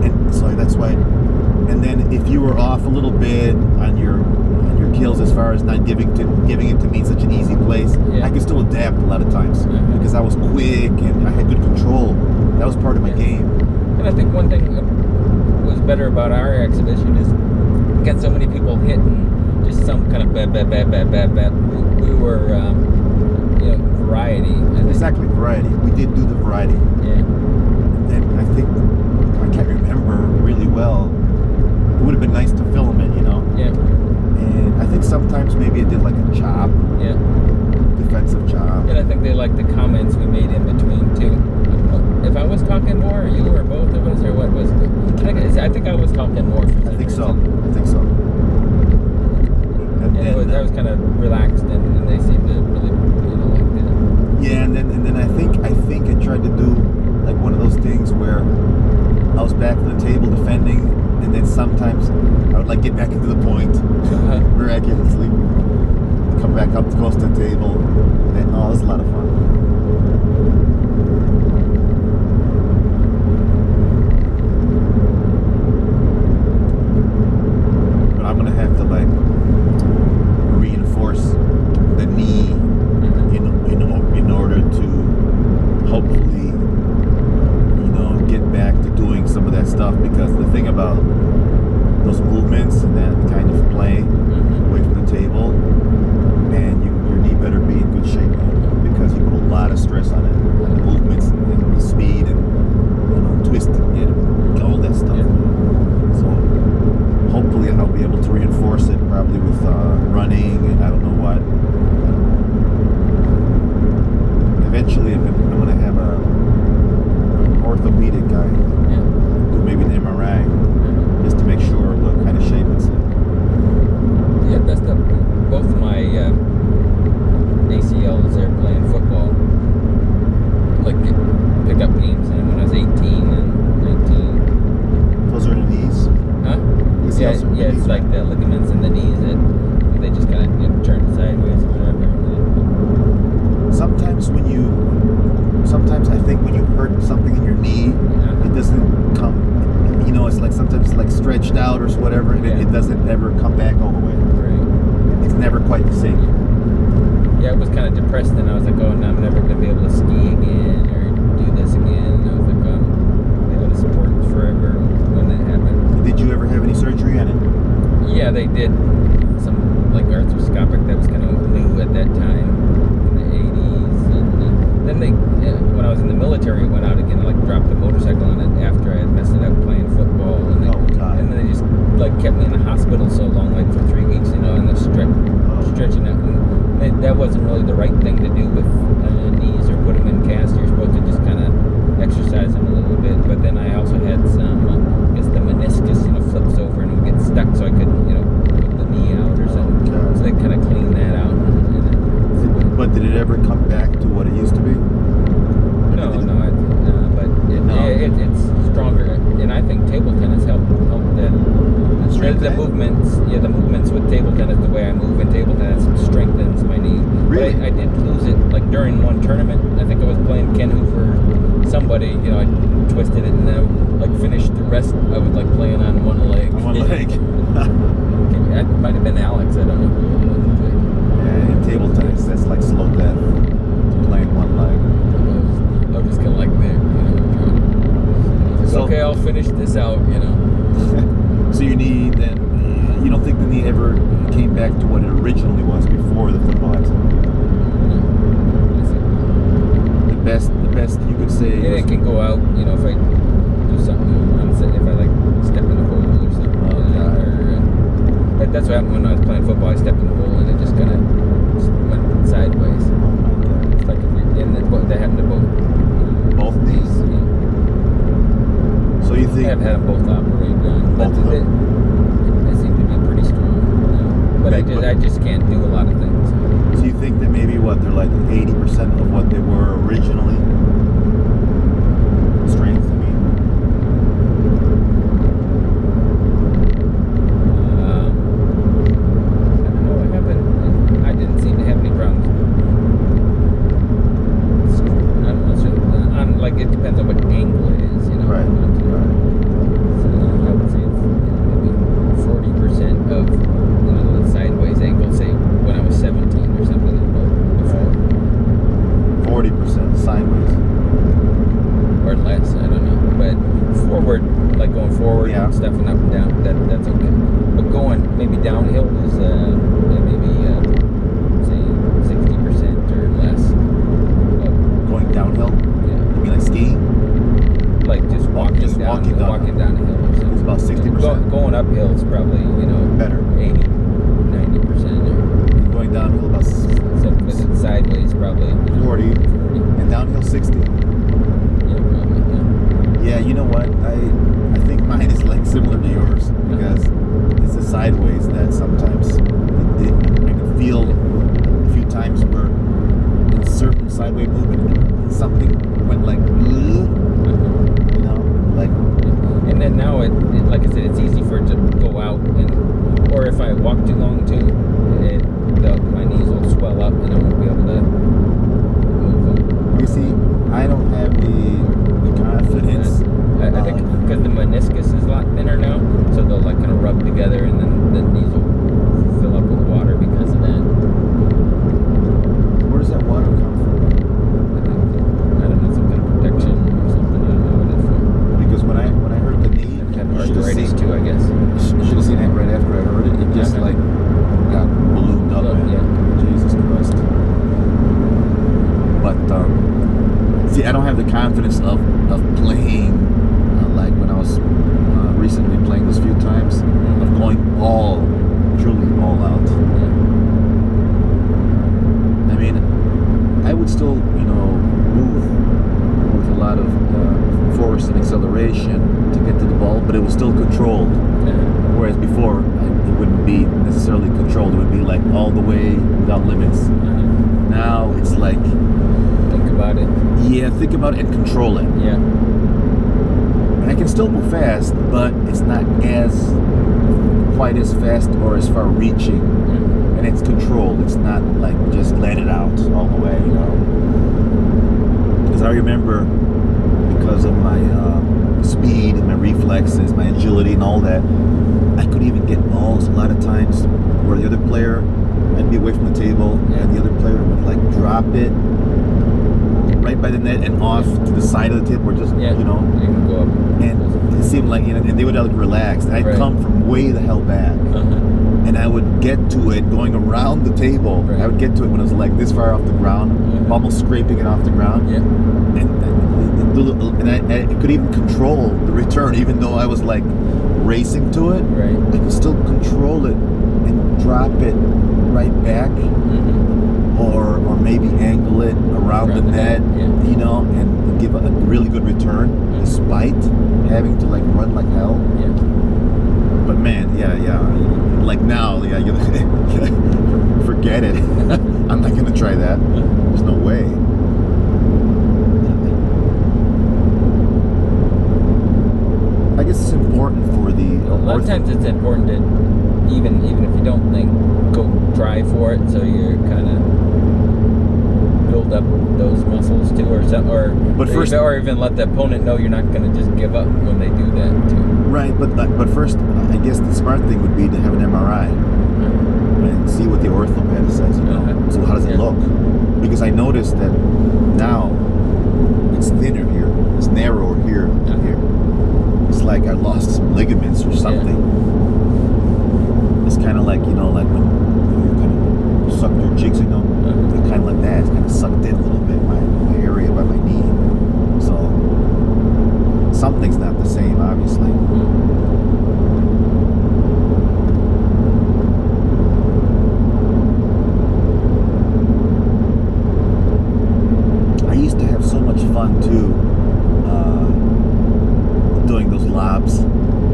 And so that's why. And then if you were off a little bit on your kills as far as not giving it to me in such an easy place, I could still adapt a lot of times because I was quick and I had good control. That was part of my game. And I think one thing that was better about our exhibition is we got so many people hitting just some kind of bad. We were, you know, variety. Exactly, variety. We did do the variety. Yeah. And I think, I can't remember really well. It would have been nice to film it, you know? Yeah. And I think sometimes maybe it did like a job. Yeah. Defensive job. And I think they liked the comments we made in between too. If I was talking more, or you or both of us, or what was it? I think I was talking more. I think so. And that was kind of relaxed, and they seemed to really, you know, like that. Yeah, and then I think I tried to do like one of those things where I was back on the table defending, and then sometimes I would like get back into the point miraculously, come back up close to the table, and it was a lot of fun. But I'm gonna have to like reinforce the knee in order to hopefully, you know, get back to doing some of that stuff, because the thing about those movements and that kind of play away from the table, man, your knee better be in good shape, because you sometimes I think when you hurt something in your knee, it doesn't come. You know, it's like sometimes it's like stretched out or whatever, and it doesn't ever come back all the way. Right. It's never quite the same. Yeah, I was kind of depressed, and I was like, oh, no, I'm never going to be able to ski again or do this again. And I was like, oh, I'll be able to support forever when that happened. Did you ever have any surgery on it? Yeah, they did some like arthroscopic that was kind of new at that time in the 80s. And then they, when I was in the military, it went out again. I like dropped the motorcycle on it after I had messed it up playing football. And and then they just like kept me in the hospital so long, like for 3 weeks, you know, and the stretching out. And that wasn't really the right thing to do with knees or put them in cast. You're supposed to just kind of exercise them a little bit. But then I also had some, I guess the meniscus, you know, flips over and it would get stuck, so I couldn't, you know, put the knee out or something. So they kind of cleaned that out. But did it ever come back to what it used to be? No, but it's stronger, and I think table tennis helped that. The movements, the movements with table tennis, the way I move in table tennis strengthens my knee. Really? But I did lose it, like during one tournament. I think I was playing Ken Hoover, somebody, you know, I twisted it, and then I would, like, finish the rest. I would like playing on one leg. On one leg. It might have been Alex. I don't know who it was. Yeah, in table tennis, that's like slow death. Playing one leg. I was just kind of like that, you know. So, okay, I'll finish this out, you know. So your knee, then, you don't think the knee ever came back to what it originally was before the football accident? The best you could say. Yeah, it can go out, you know, if I do something, if I like step in a hole or something. That's what happened when I was playing football. I stepped in the hole and it just kind of went sideways. Oh my God. It's like that happened to both. Both knees? Yeah. So you think... I've had them both operated on. Both of them? They seem to be pretty strong. You know? But I just can't do a lot of things. So you think that maybe they're like 80% of what they were originally? Strength, I mean. I don't know what happened. I didn't seem to have any problems. I don't know. So, like, it depends on what angle it is, you know. Right. So I would say maybe 40% of, you know, the sideways angle, say when I was 17 or something. Before. 40% sideways. Or less, I don't know. But forward, like going forward, and stuff and up and down, that's okay. But going maybe downhill is maybe say 60% or less. Going downhill? Yeah. You mean like skiing? Like just walking down a hill or something. It's about 60%. Going uphill is probably, you know, better. 80, 90%. Or going downhill about sideways probably 40. And downhill 60. Yeah, probably. Yeah, you know what? I think mine is like similar to yours because it's the sideways that sometimes I can feel a few times where in certain sideways movement something went like, you know, like. And then now like I said, it's easy for it to go out, or if I walk too long too, my knees will swell up and I won't be able to move them. You see, I don't have the confidence. I think because the meniscus is a lot thinner now, so they'll like kind of rub together, and then the knees will fill up with water because of that. Where does that water come from? I don't know, some kind of protection or something. I don't know what it's from. Because when I heard the knee, Kind of arthritis too, I guess. You should have seen it right after I heard it. It just like got ballooned up. Yeah. Jesus Christ. But see, I don't have the confidence of playing like when I was recently playing this few times, of going truly all out. I mean, I would still, you know, move with a lot of force and acceleration to get to the ball, but it was still controlled. Whereas before, it wouldn't be necessarily controlled. It would be like all the way without limits. Now it's like, think about it. Yeah, think about it and control it. Yeah. And I can still move fast, but it's not quite as fast or as far reaching. And it's controlled. It's not like just let it out all the way, you know. Because I I remember because of my speed and my reflexes, my agility and all that, I could even get balls a lot of times where the other player, I'd be away from the table and the other player would like drop it right by the net and off to the side of the table, or just you can go up. And it seemed like, and they would like relax. And I'd Right. come from way the hell back, and I would get to it going around the table. Right. I would get to it when it was like this far off the ground, almost scraping it off the ground. Yeah. And I could even control the return, even though I was like racing to it. Right. I could still control it and drop it right back, or maybe angle it around the net, you know, and give a really good return, despite having to like run like hell. Yeah. But man, like now, you forget it. I'm not gonna try that. There's no way. I guess it's important for the. A lot of times it's important to even if you don't think, go try for it, so you kind of build up those muscles too, or even let the opponent know you're not going to just give up when they do that too. Right, but first, I guess the smart thing would be to have an MRI and see what the orthoped says. You know, so how does it look? Because I noticed that now it's thinner here, it's narrower here than here. It's like I lost some ligaments or something. It's kind of like, you know, like when you kind of suck your cheeks, you know, it's kind of like that. It's kind of sucked in a little bit, my area by my knee. So something's not the same, obviously. I used to have so much fun too, doing those lobs,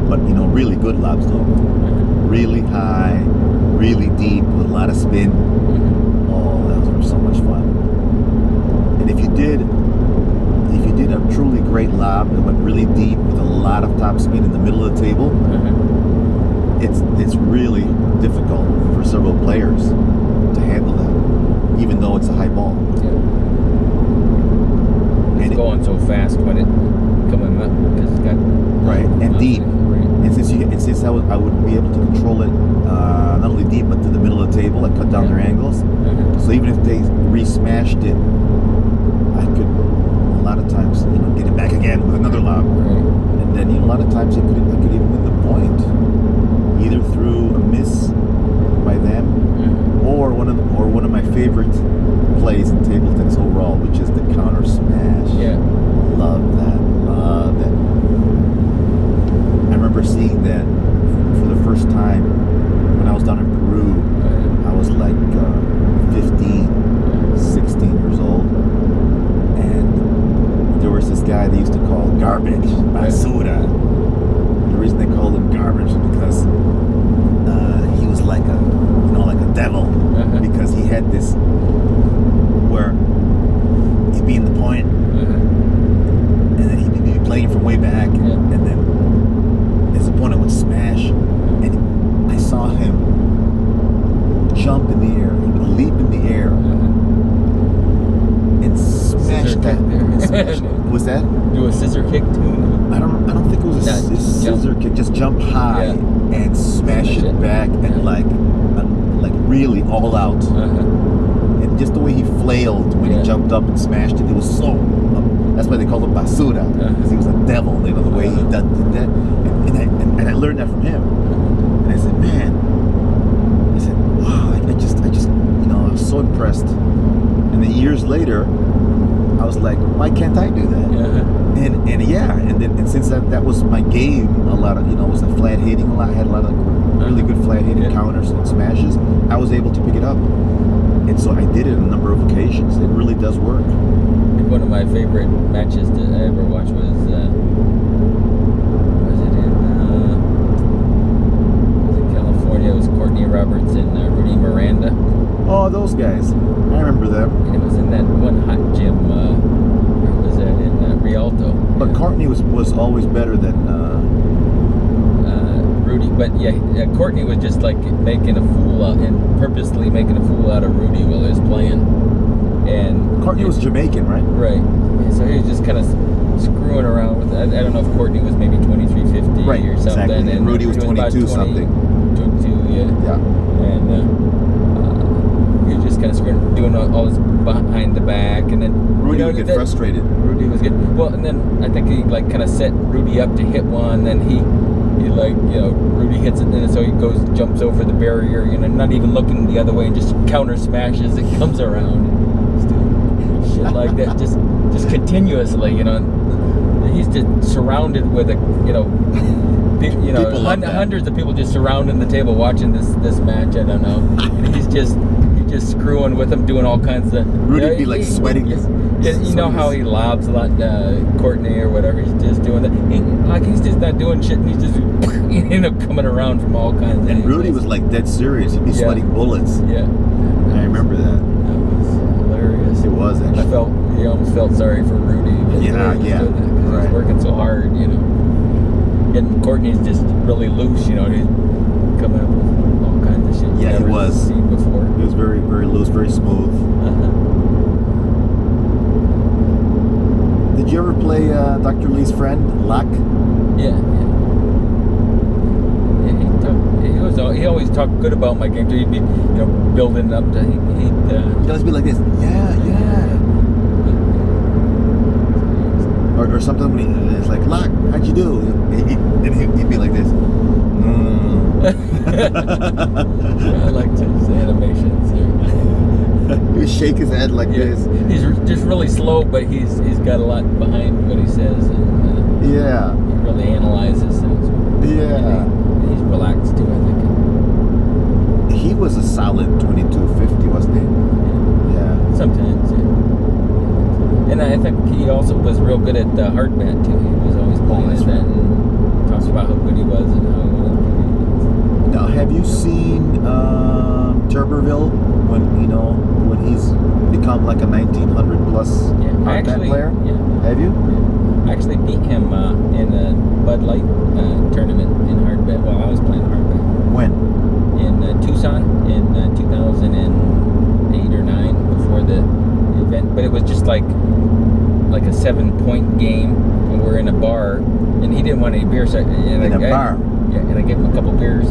but you know, really good lobs though. Really high, really deep, with a lot of spin. Oh, those were so much fun. And if you did a truly great lob that went really deep with a lot of top spin in the middle of the table, it's really difficult for several players to handle that, even though it's a high ball. It's going so fast when it coming up because it's got and deep. And since I would be able to control it not only deep but to the middle of the table, I cut down their angles. So even if they re-smashed it, I could a lot of times, you know, get it back again with another lob. And then, you know, a lot of times I could even win the point, either through a miss by them, or one of my favorite plays in table tennis overall, which is the counter smash. Love that. I remember seeing that for the first time when I was down in Peru. I was like 15, 16 years old, and there was this guy they used to call garbage, basura. The reason they called him garbage is because he was like a devil, because he had this where he'd be in the point, and then he'd be playing from way back, and then his opponent would smash, and I saw him jump in the air. He would leap in the air and smash that. Was that? Do a scissor kick too? I don't think it was a scissor kick. Just jump high and smash it back, and like really all out. And just the way he flailed when he jumped up and smashed it, it was so. That's why they called him basura, because he was a devil. You know, the way he did that. And I learned that from him. And I said, man, wow, I just, you know, I was so impressed. And then years later, I was like, why can't I do that? And since that was my game, a lot of, you know, was the flat hitting a lot. I had a lot of really good flat hitting counters and smashes. I was able to pick it up, and so I did it on a number of occasions. It really does work. One of my favorite matches that I ever watched was in California. It was Courtney Roberts and Rudy Miranda. Oh, those guys. I remember them. And it was in that one hot gym. Where was that? In Rialto. But Courtney was always better than Rudy. But Courtney was just like making a fool out, and purposely making a fool out of Rudy while he was playing. And Courtney was Jamaican, right? right. And so he was just kind of screwing around with. I don't know if Courtney was maybe 2350 Right, or something, exactly. And Rudy was he about 22 something. 22, yeah. Yeah. And he was just kind of screwing, doing all this behind the back, and then Rudy would get frustrated. Rudy was good. Well, and then I think he like kind of set Rudy up to hit one, then he like, you know, Rudy hits it, and so he jumps over the barrier, you know, not even looking the other way, and just counter smashes it, comes around, shit like that, just continuously, you know. He's just surrounded with people love that. Hundreds of people just surrounding the table watching this match. I don't know, and he's just screwing with them, doing all kinds of. Rudy'd be like sweating. You know how he lobs a lot, Courtney or whatever. He's just doing that. He's just not doing shit, and he's just coming around from all kinds of. And Rudy was like dead serious. He'd be sweating bullets. Yeah, I remember that. That was hilarious. It was actually. You almost felt sorry for Rudy. Yeah. Right. He's working so hard, you know. And Courtney's just really loose, you know. He's coming up with all kinds of shit. Yeah, he was. Seen before. He was very, very loose, very smooth. Did you ever play Dr. Lee's friend, Locke? Yeah. He always talked good about my game too. He'd be, building up to. He'd always be like this. Yeah. Or something when it's like, Locke, how'd you do? And he'd be like this. I liked his animations. He would shake his head like this. He's just really slow, but he's got a lot behind what he says. And, he really analyzes things. Yeah. He's relaxed too, I think. He was a solid 2250, wasn't he? Yeah. Sometimes, yeah. And I think he also was real good at hardbat too. He was always playing that and talks about how good he was and how he was. Now, have you seen Tuberville when he's become like a 1900 plus hardbat player? Yeah. Have you? Yeah. I actually beat him in a Budlight tournament in hardbat while I was playing hardbat. When? In Tucson in 2008 or 9 before the event, but it was just like a 7-point game, and we're in a bar, and he didn't want any beer. So, in a bar? Yeah, and I gave him a couple beers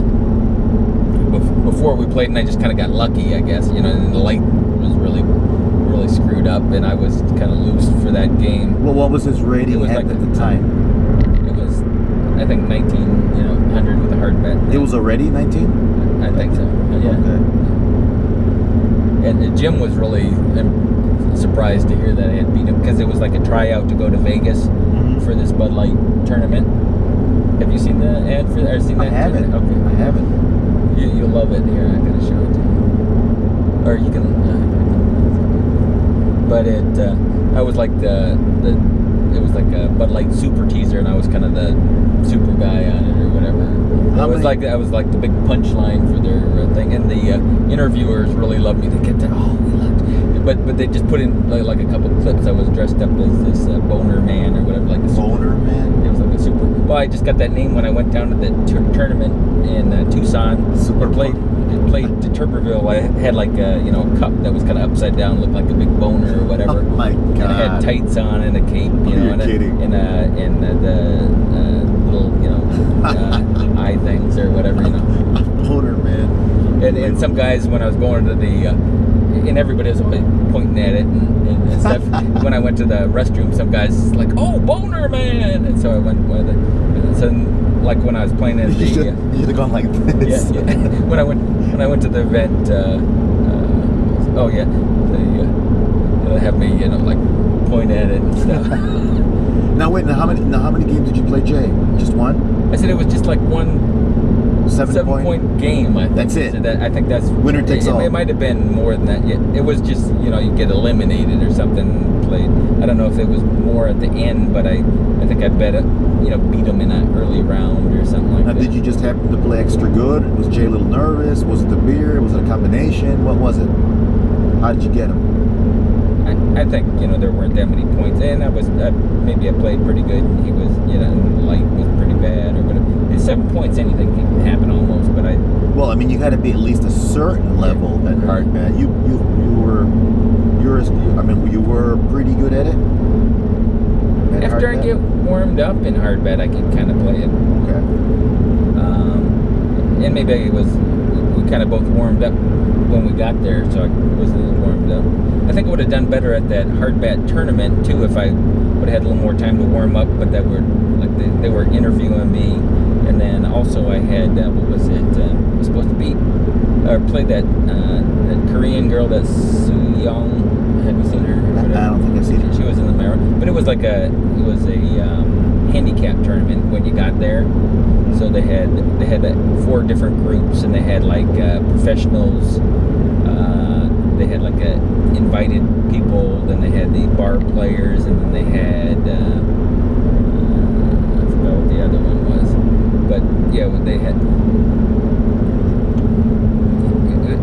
before we played, and I just kind of got lucky, I guess, and the light was really, really screwed up, and I was kind of loose for that game. Well, what was his rating at the time? It was, I think, 100 with a hardbat. It was already 19? I think so. Yeah. Okay. And Jim was really surprised to hear that I had beat him, because it was like a tryout to go to Vegas for this Bud Light tournament. Have you seen the ad for that? Or seen that? I haven't. Okay. I haven't. You'll love it. Here, I'm going to show it to you. Or you can. But I was like it was like a Bud Light super teaser, and I was kind of the super guy on it or whatever. I was like the big punchline for their thing, and the interviewers really loved me. They kept saying, "Oh, we loved," but they just put in like a couple clips. I was dressed up as this boner man or whatever, like a boner man. It was like a super. Well, I just got that name when I went down to the tournament in Tucson. Super played to Tuberville. I had like a cup that was kind of upside down, looked like a big boner or whatever. Oh my God! And I had tights on and a cape, You're kidding. and the little eye things or whatever, Boner man. And some guys, when I was going to the and everybody was pointing at it and stuff. When I went to the restroom, some guys like, "Oh, boner man!" And so I went with it. So like when I was playing in you should have gone like this. Yeah. When I went to the event, they have me like point at it and stuff. Now wait, how many games did you play, Jay? Just one? I said it was just like one 7-point game. I think. That's it. So I think that's winner takes all. It might have been more than that. Yeah, it was just you get eliminated or something. Played. I don't know if it was more at the end, but I think I bet it. Beat him in an early round or something like that. Now, did you just happen to play extra good? Was Jay a little nervous? Was it the beer? Was it a combination? What was it? How did you get him? I think there weren't that many points, and maybe I played pretty good, and he was and the light was pretty bad or whatever. It's 7 points, anything can happen almost, but Well, I mean, you got to be at least a certain level at hardbat. You were you were pretty good at it? At After I hardbat? get warmed up in hardbat, I can kind of play it. Okay. And maybe we kind of both warmed up when we got there, so I was a little warmed up. I think I would have done better at that hardbat tournament too if I would have had a little more time to warm up. But they were interviewing me, and then also I had what was it? I was supposed to play that Korean girl, that Soo Young. Have you seen her? I don't think I've seen her. She was in the Maricopa, but it was a handicap tournament when you got there. So they had 4 different groups, and they had like professionals. They had like invited people. Then they had the bar players, and then they had I forgot what the other one was. But yeah, they had.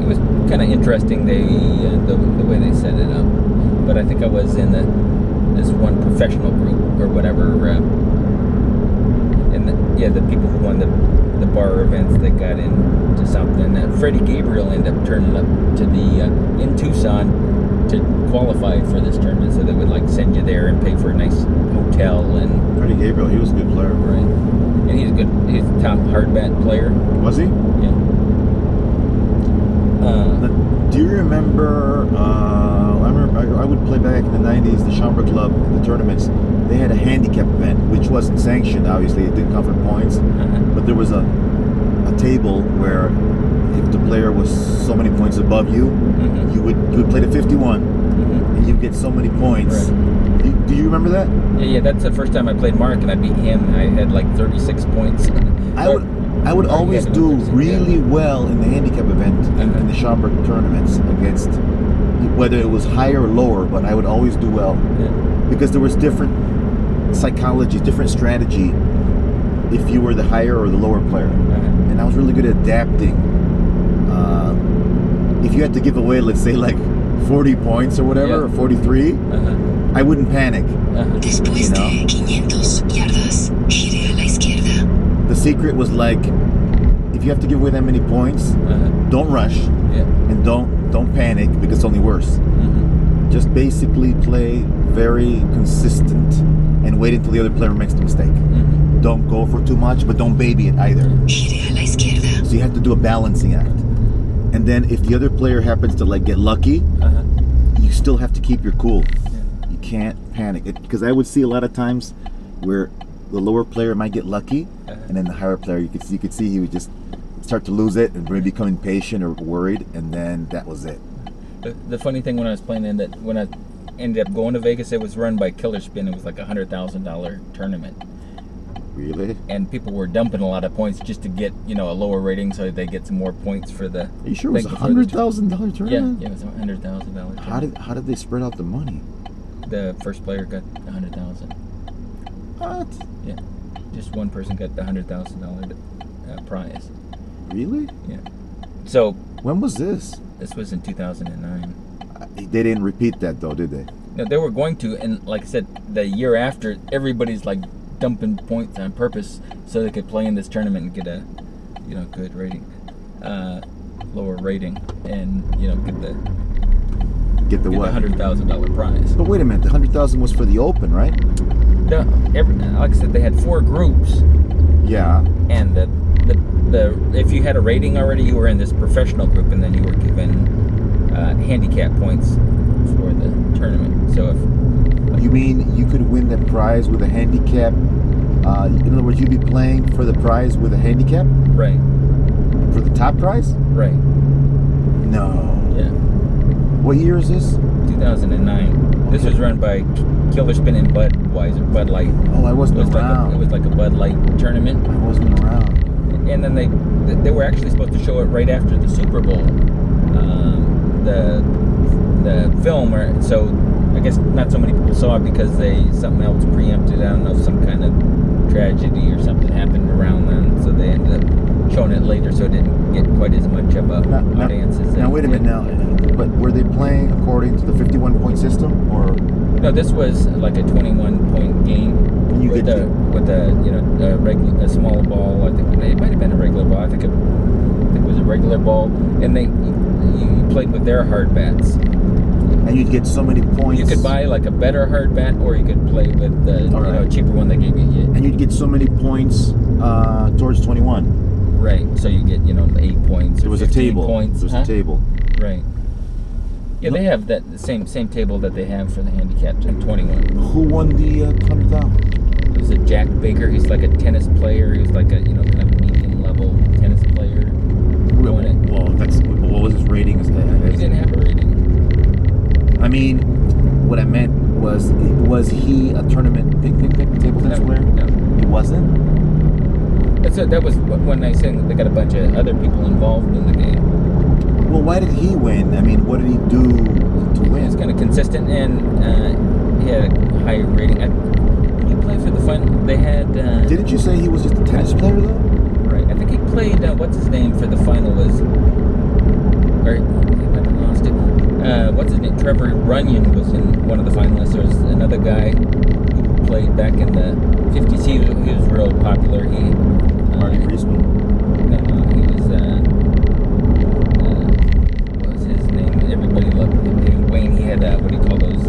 It was kind of interesting. The way they set it up. But I think I was in this one professional group or whatever. The people who won the bar events that got into something. Freddie Gabriel ended up turning up to in Tucson to qualify for this tournament, so they would like send you there and pay for a nice hotel. And Freddie Gabriel, he was a good player. Right. And he's a top hardbat player. Was he? Yeah. Do you remember? I remember I would play back in the '90s. The Chandler Club, the tournaments. They had a handicap event, which wasn't sanctioned. Obviously, it didn't come from points. But there was a table where if the player was so many points above you, you would play the 51, and you get so many points. Right. Do you remember that? Yeah. That's the first time I played Mark, and I beat him. I had like 36 points. I would always do really well in the handicap event in the Schaumburg tournaments against, whether it was higher or lower, but I would always do well because there was different psychology, different strategy if you were the higher or the lower player. And I was really good at adapting. If you had to give away, let's say like 40 points or whatever, or 43, I wouldn't panic. Después de 500 yardas, gire a la izquierda. The secret was like, if you have to give away that many points, don't rush and don't panic because it's only worse. Just basically play very consistent and wait until the other player makes the mistake. Don't go for too much, but don't baby it either. Gire a la izquierda. So you have to do a balancing act. And then if the other player happens to like get lucky, you still have to keep your cool. You can't panic. Because I would see a lot of times where the lower player might get lucky, and then the higher player, you could see he would just start to lose it and maybe become impatient or worried, and then that was it. The funny thing when I was playing in that, when I ended up going to Vegas, it was run by Killer Spin. It was like $100,000 tournament. Really? And people were dumping a lot of points just to get, a lower rating so they get some more points for the. Are you sure it was $100,000 tournament? Yeah, it was a $100,000 tournament. How did they spread out the money? The first player got $100,000. What? Yeah, just one person got the $100,000 prize. Really? Yeah. So. When was this? This was in 2009. They didn't repeat that though, did they? No, they were going to, and like I said, the year after, everybody's like dumping points on purpose so they could play in this tournament and get a, good rating, lower rating, and get the what? $100,000 prize. But wait a minute, the $100,000 was for the Open, right? Like I said, they had 4 groups. Yeah. And the if you had a rating already, you were in this professional group, and then you were given handicap points for the tournament. So if you mean you could win that prize with a handicap? In other words, you'd be playing for the prize with a handicap? Right. For the top prize? Right. No. Yeah. What year is this? 2009. This was run by Killer Spin and Budlight. Oh, I wasn't around. It was like a Budlight tournament. I wasn't around. And then they were actually supposed to show it right after the Super Bowl. The film, so I guess not so many people saw it because something else preempted. I don't know, some kind of tragedy or something happened around then, so they ended up showing it later, so it didn't get quite as much of a audience as. Now wait a minute now, but were they playing according to the 51-point system, or? No, this was like a 21-point game with a small ball. I think it might have been a regular ball. I think it was a regular ball, and you played with their hard bats. And you'd get so many points. You could buy like a better hardbat, or you could play with the Alright. cheaper one they gave you. And you'd get so many points towards 21. Right. So you get 8 points. There Or was a 15 table. Points. There was a table. Right. Yeah, they have the same table that they have for the handicapped in 21. Who won the $100,000? It was a Jack Baker. He's like a tennis player. He's like a kind of medium level tennis player. Doing it. Well, what was his rating? He didn't have a rating. I mean, what I meant was he a tournament table tennis player? No. He wasn't? That was when I said they got a bunch of other people involved in the game. Well, why did he win? I mean, what did he do to He win? was kind of consistent, and he had a high rating. When he played for the final, they had. Didn't you say he was just a tennis player, though? Right. I think he played. What's his name for the final was. Or he might have lost it. What's his name? Trevor Runyon was in one of the finalists. There was another guy who played back in the 50s. He was real popular. Marty Reisman. No, he was. What was his name? Everybody loved him. Wayne. He had what do you call those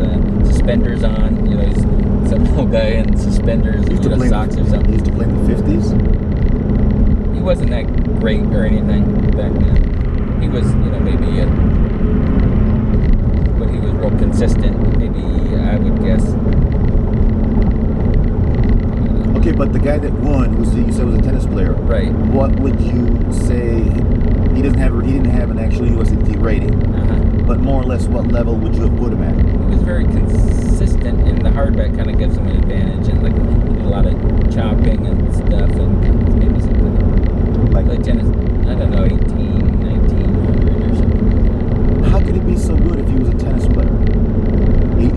suspenders on? He's some little guy in suspenders, socks or something. He used to play in the 50s? He wasn't that great or anything back then. He was, maybe but he was real consistent. Maybe I would guess. Okay, but the guy that won, you said was a tennis player. Right. What would you say? He didn't have an actual USDT rating, but more or less, what level would you have put him at? He was very consistent, and the hardback kind of gives him an advantage, and like he did a lot of chopping and stuff, and maybe something like tennis. I don't know, 18, 1900 or something. How could he be so good if he was a tennis player?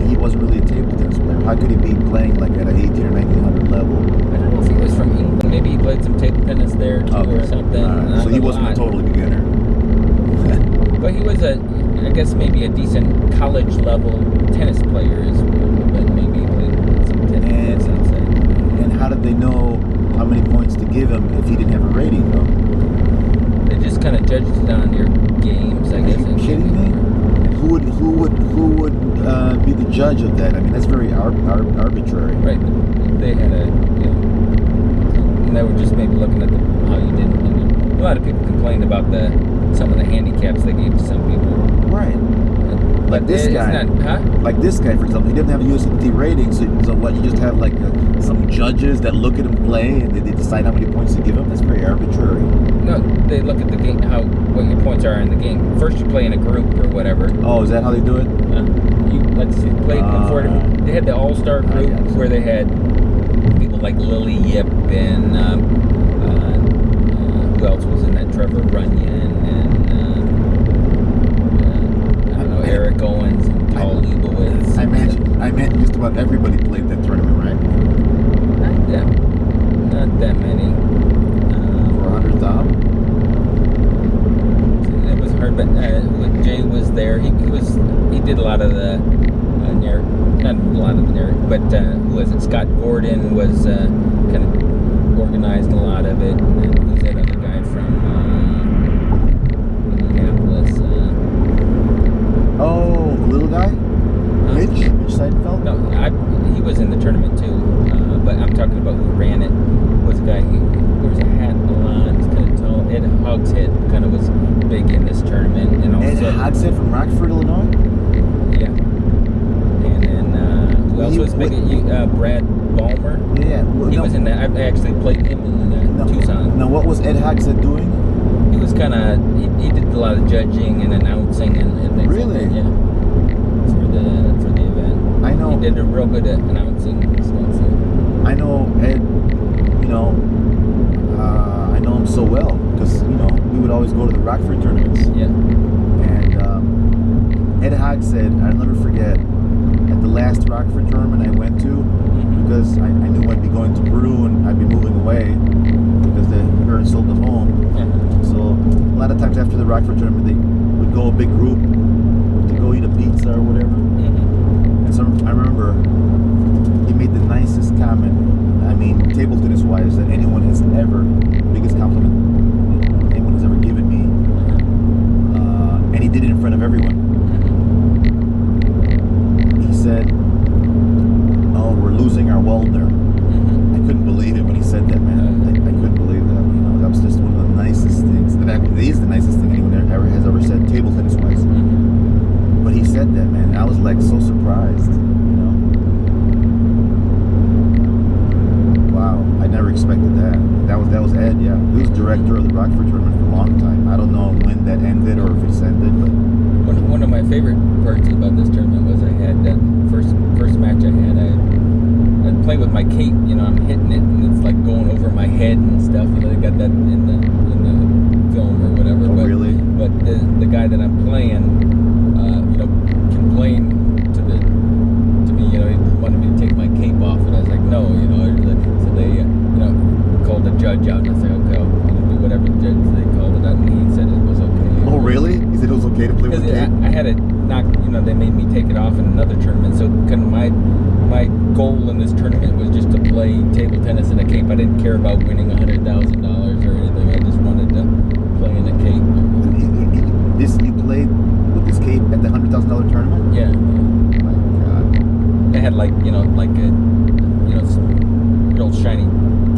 He wasn't really a table tennis player. How could he be playing like at an 18 or 1900 level? I don't know if he was from England. Maybe he played some table tennis there too, or something. Right. So he wasn't a total beginner. But he was I guess maybe a decent college level tennis player, but maybe he played some tennis. And how did they know how many points to give him if he didn't have a rating though? They just kind of judged it on your games, I guess. Are you kidding me? Who would be the judge of that? I mean, that's very arbitrary. Right. They had and they were just maybe looking at how you did. A lot of people complained about some of the handicaps they gave to some people. Right. Like this guy. Like this guy, for example, he didn't have a USDT rating, so what? You just have like some judges that look at him play and they decide how many points to give him. That's very arbitrary. No, they look at the game, what your points are in the game. First, you play in a group or whatever. Oh, is that how they do it? You played four different. They had the all-star group where they had people like Lily Yip and who else was in that? Trevor Runyon and I don't know, Eric Owens and Paul Leibowitz. I meant just about everybody played that tournament, right? Not that many. For 100,000. It was hard, but Jay was there. He did a lot of the not a lot of the narrative, but who was it? Scott Gordon was kind of organized a lot of it, and then who's that other guy from Minneapolis? Oh, the little guy, Mitch Seidenfeld. No, he was in the tournament too, but I'm talking about who ran it. Was a guy who wears a hat a lot. He's kind of tall. Ed Hogshead kind of was big in this tournament, and also Ed Hogshead from Rockford, Illinois. Yeah. And then who else was big? Brad Balmer. Yeah. He was in that. I actually played him in Tucson. Now, what was Ed Hogshead doing? He was kind of he did a lot of judging and announcing and things really? like that. Yeah. For the event. I know. He did a real good at announcing stuff. So. I know Ed. I know him so well because we would always go to the Rockford tournaments. Yeah. And Ed Hogshead, I'll never forget, at the last Rockford tournament I went to, because I knew I'd be going to Peru and I'd be moving away because the parents sold the home. So a lot of times after the Rockford tournament, they would go a big group to go eat a pizza or whatever. And so I remember he made the nicest comment. I mean, table tennis wise, that anyone has ever, biggest compliment anyone has ever given me. And he did it in front of everyone. losing our welder. Mm-hmm. I couldn't believe it when he said that, man. I couldn't believe that. You know, that was just one of the nicest things. In fact, it is the nicest thing anyone has ever said, table tennis wise. Mm-hmm. But he said that, man. And I was like so surprised. You know. Wow, I never expected that. That was Ed, yeah. He was director of the Rockford tournament for a long time. I don't know when that ended or if it's ended, but One of my favorite parts about this tournament was I had first match I had. I'd play with my cape, you know, I'm hitting it and it's like going over my head and stuff. You know, they got that in the film or whatever. Oh, really? But the guy that I'm playing, you know, complained to me, you know, he wanted me to take my cape off, and I was like, no, you know. So they, you know, called the judge out, and I said, okay, I'll do whatever the judge they called it out, and he said it was okay. oh really? He said it was okay to play with the cape? I had it knocked, you know, they made me take it off in another tournament. So kind of my goal in this tournament was just to play table tennis in a cape. I didn't care about winning $100,000 or anything. I just wanted to play in a cape. You played with this cape at the $100,000 tournament? Yeah. Oh my God. It had like, you know, like a, you know, real shiny,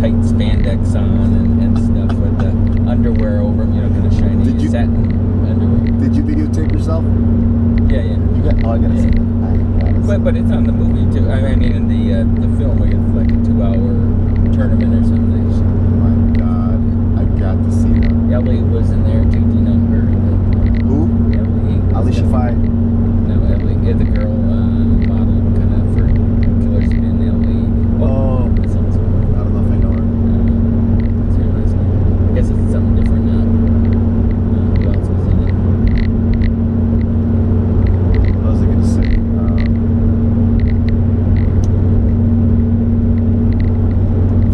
tight spandex on and stuff with the underwear over them, you know, kind of shiny satin underwear. Did you videotape yourself? Yeah, yeah. You got? Oh, I gotta see that. But it's on the movie too. I mean, in the film, we get like a 2-hour tournament or something. Oh my God, I got to see that. Ellie was in there too. Do you know her? Who? Ellie. Ali Shafai. No, Ellie. Yeah, the girl model kind of for Killer Spin. Ellie. Oh. That sounds cool. I don't know if I know her. What's her last name? I guess it's something different now. Who else was in it? What was I gonna say?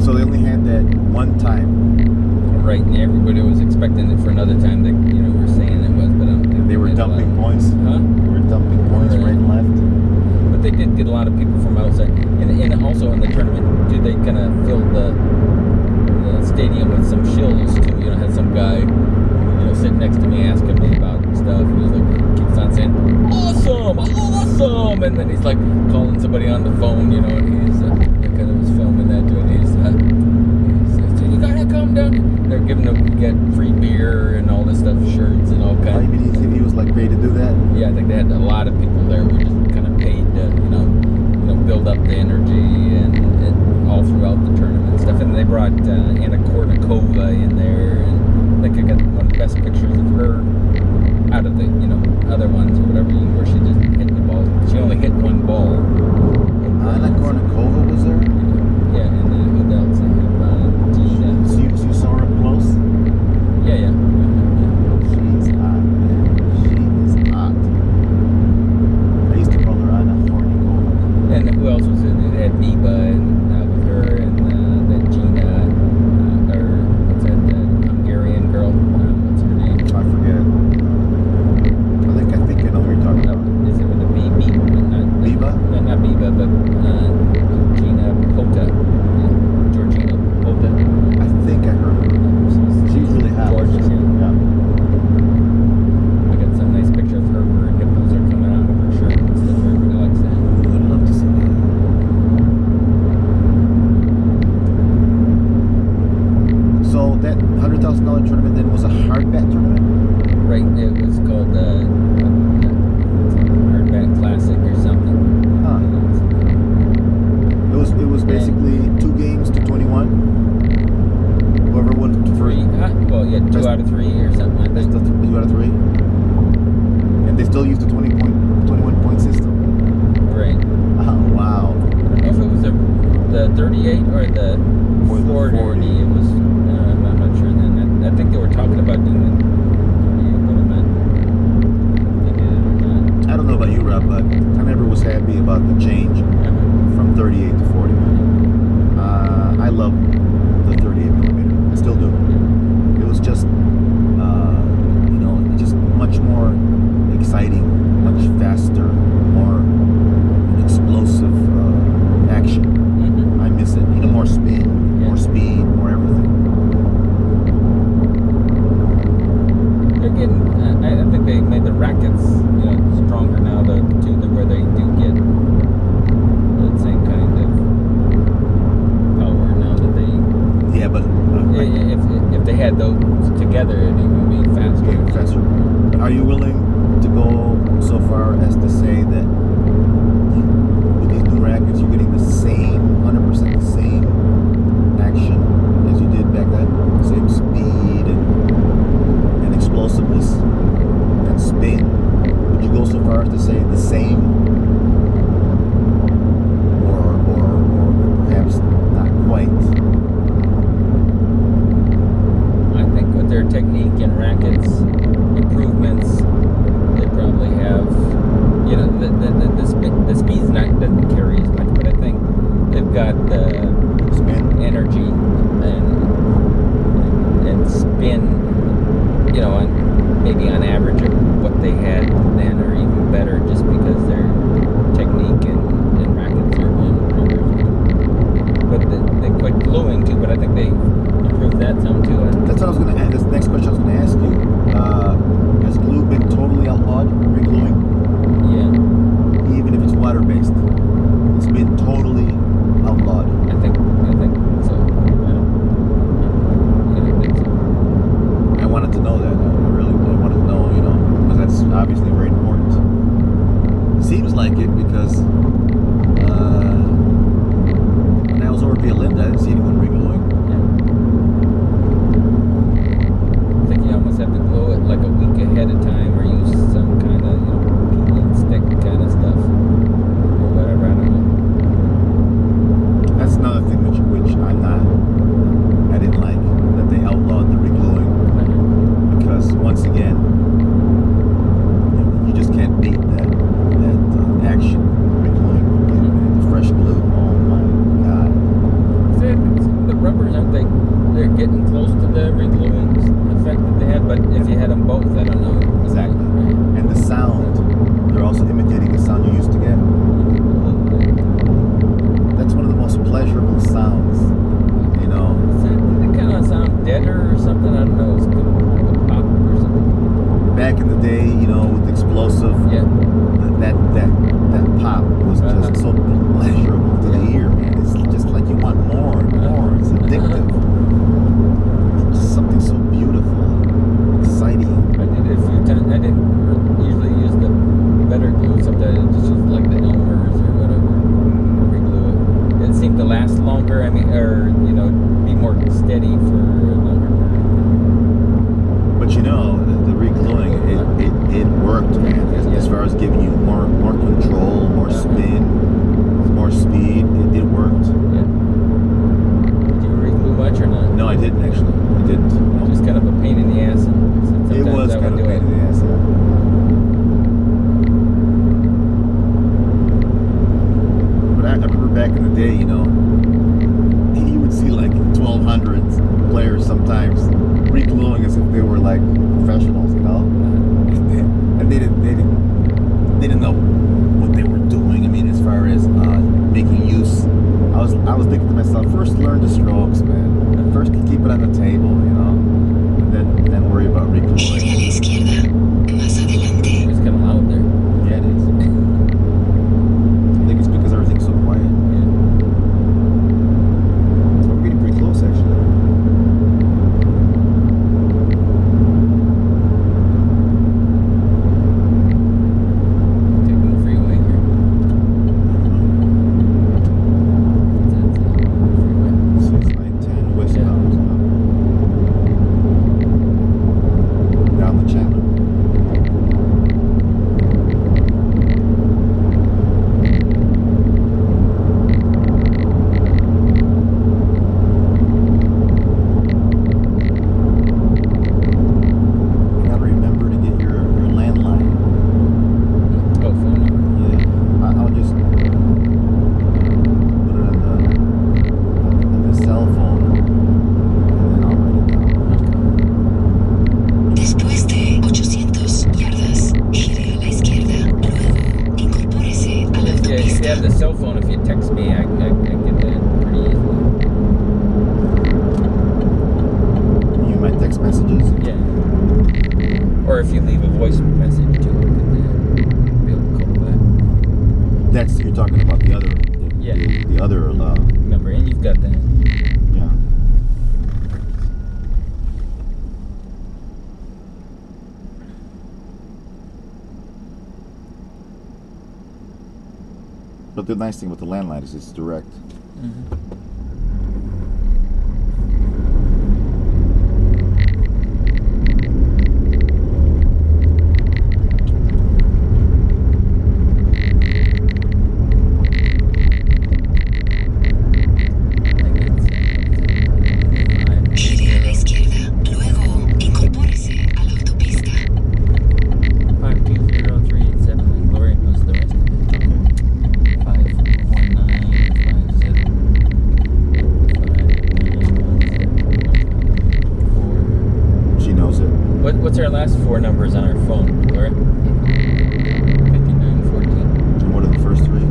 So they only had that one time. Right, and everybody was expecting it for another time. That, you know, we're saying it was, but They were dumping points. Huh? They were dumping points right and left. But they did get a lot of people from outside, and also in the tournament, they kind of filled the stadium with some shills too. You know, had some guy, you know, sitting next to me asking me about stuff. And he's like, keeps on saying, awesome, and then he's like calling somebody on the phone, you know, and he's kind of was filming that too. And he's you gotta come down. They're giving them, you get free beer and all this stuff, shirts and all Oh, kinds. you mean he was like paid to do that? Yeah, I think they had a lot of people there who just kind of paid to, you know, build up the energy and all throughout the tournament and stuff. And they brought Anna Kournikova in there, and I think I got one of the best pictures of her out of the, you know, other ones or whatever, where she just hit the ball. She only hit one ball. Anna Kournikova was there? Yeah, and then who else? They have Gila. So you saw her up close? Yeah. She's hot, man. She is hot. I used to call her Anna Kournikova. And who else was in it? They had Biba and with her, and that Gina, or what's that Hungarian girl? What's her name? I forget. I think I know what you're talking about. Is it with a B? Biba? No, not Biba, but Gina Pota. Yeah, Georgina Pota. I think I heard her. She was really hot. Gorgeous, yeah. Yeah. I got some nice picture of her where her nipples are coming out of her shirt and stuff. Everybody likes that. I'd love to see that. So that $100,000 tournament then was a hardbat tournament? Right, it was called Hardbat Classic or something. Huh. It was basically 2 games to 21. Whoever won Three, well, yeah, 2 out of 3 or something like That's that. the 2 out of 3. And they still use the 21 point system. Right. Oh, wow. I don't know if it was the 38 or the Or the 40. 40. It was, I'm not sure then. I think they were talking about doing the 38, but I'm not, if they did it or not. I don't know about you, Rob, but I never was happy about the change from 38 to 40. I love the 38 millimeter. I still do. It was just, you know, just much more exciting, much faster, more explosive action. Mm-hmm. I miss it. You know, more spin, more speed, more everything. They're getting, I think they made the rackets, you know, stronger now, where they do get the same kind of together, it'd even be faster. Yeah, faster. But are you willing to go so far as to say that with these new rackets, you're getting the same, 100% the same action as you did back then? Same speed and explosiveness and spin? Would you go so far as to say the same? Or perhaps not quite? I think with their technique and rackets improvements, they probably have, you know, the speed's not doesn't carry as much, but I think they've got the Spin? energy and spin, you know, on maybe on average of what they had then, or even better, just because their technique and rackets are improved. But they quit gluing too, but I think they improved that some too. That's what I was going to ask. That's the next question I was going to ask you. Has glue been totally outlawed, re-gluing? Yeah, Even if it's water-based? It's been totally outlawed. I think so. I think so. I wanted to know that. I wanted to know, you know, because that's obviously very important. It seems like it because when I was over Blvd, I didn't see anyone re-gluing. I think you almost have to glue it like a week ahead of time, or use some kind of, you know, peeling stick kind of stuff, or whatever. I don't know. That's another thing which I didn't like, that they outlawed the re-gluing. Because once again, you just can't beat that action re-gluing. The fresh glue. Oh my God. The rubbers, aren't they? They're getting close to the re-gluing effect that they had, but if you had them both, I don't know. Exactly. And the sound, they're also imitating the sound you used to get. That's one of the most pleasurable sounds, you know. They kind of sound deader or something. I don't know. It's kind of pop or something. Back in the day, you know, with explosive, Yeah. that pop was just so pleasurable to the ear, man. It's just like you want more and more. It's addictive. It's just something so beautiful, exciting. I did it a few times. I didn't usually use the better glue. Sometimes I just use like the Elmer's or whatever. Re-glue it. It seemed to last longer. I mean, or, you know, be more steady for a longer period. But you know, the re-gluing, it worked, man. As far as giving you more control, more spin, more speed, it worked. Yeah. Did you re-glue much or not? No, I didn't actually. I didn't. No. Just kind of a pain in the ass. And sometimes It was I would kind of a do pain it. in the ass. But I remember back in the day, you know, you would see like 1,200 players sometimes re-gluing as if they were like professionals, you know, and they didn't know what they were doing. I mean, as far as making use, I was thinking to myself, first learn the strokes, man. First keep it on the table, you know, and then worry about Gire a la re-gluing. izquierda. Más adelante. It's kind of loud there. Yeah, it is. I think it's because everything's so quiet. Yeah. So we're getting pretty close, actually. Taking the freeway here. Freeway. 6910 westbound. Down the Chandler. You gotta remember to get your landline. Oh, phone number. Yeah, I'll just put it on the cell phone, and then I'll write it down. Después de 800 yardas, gire a la izquierda. Luego, incorpórese a la If you autopista. have the cell phone, if you text me, I get that pretty easily. You might text messages. Yeah. Or if you leave a voice message too, be able to call back. That's you're talking about the other. Yeah. The other. Remember, and you've got that. Yeah. But the nice thing with the landline is it's direct. Gire a la izquierda, luego incorpórese a la autopista. 520387, and Gloria knows the rest of it. 51957. She knows it. What's our last four numbers on our phone, Gloria? 5914. And what are the first three?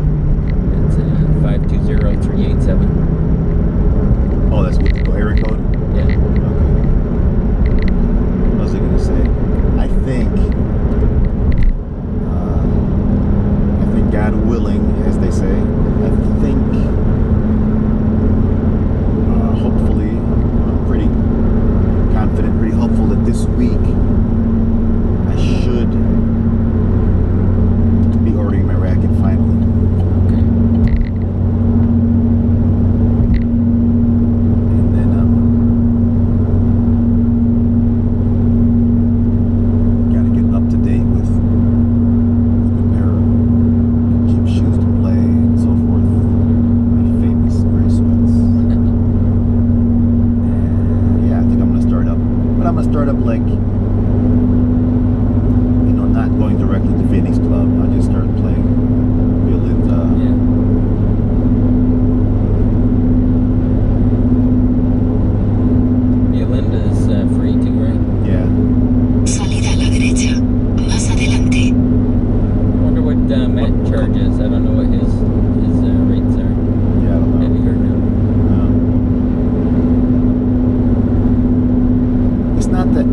It's 520387. Oh, that's with the area code? Yeah. Okay. What was I going to say? I think God willing, as they say, I think hopefully, I'm pretty confident, pretty hopeful that this week I should be ordering my racket finally. Okay. And then gotta get up to date with a pair of cheap shoes to play and so forth. My famous gray sweats. And yeah, I think I'm gonna start up. But I'm gonna start up like, not going directly to Phoenix Club. I'll just start playing Blvd. Yeah. Yolinda's free too, right? Yeah. Salida a la derecha, más adelante. Wonder what Matt charges. I don't know what his rates are. Yeah, I don't know. Have you heard now? It's not that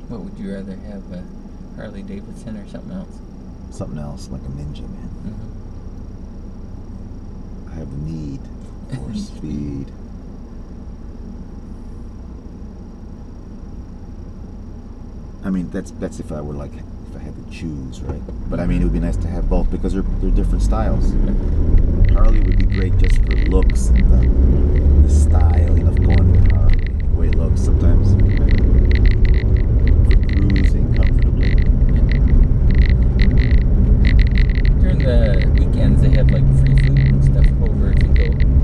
What would you rather have, a Harley Davidson or something else? Something else, like a ninja, man. I have the need for speed. I mean, that's if I were like, if I had to choose, right? But I mean, it would be nice to have both because they're different styles. Harley would be great just for looks and the style, you know, of going with Harley, the way it looks sometimes. For cruising comfortably. During the weekends, they have like free food and stuff over if you go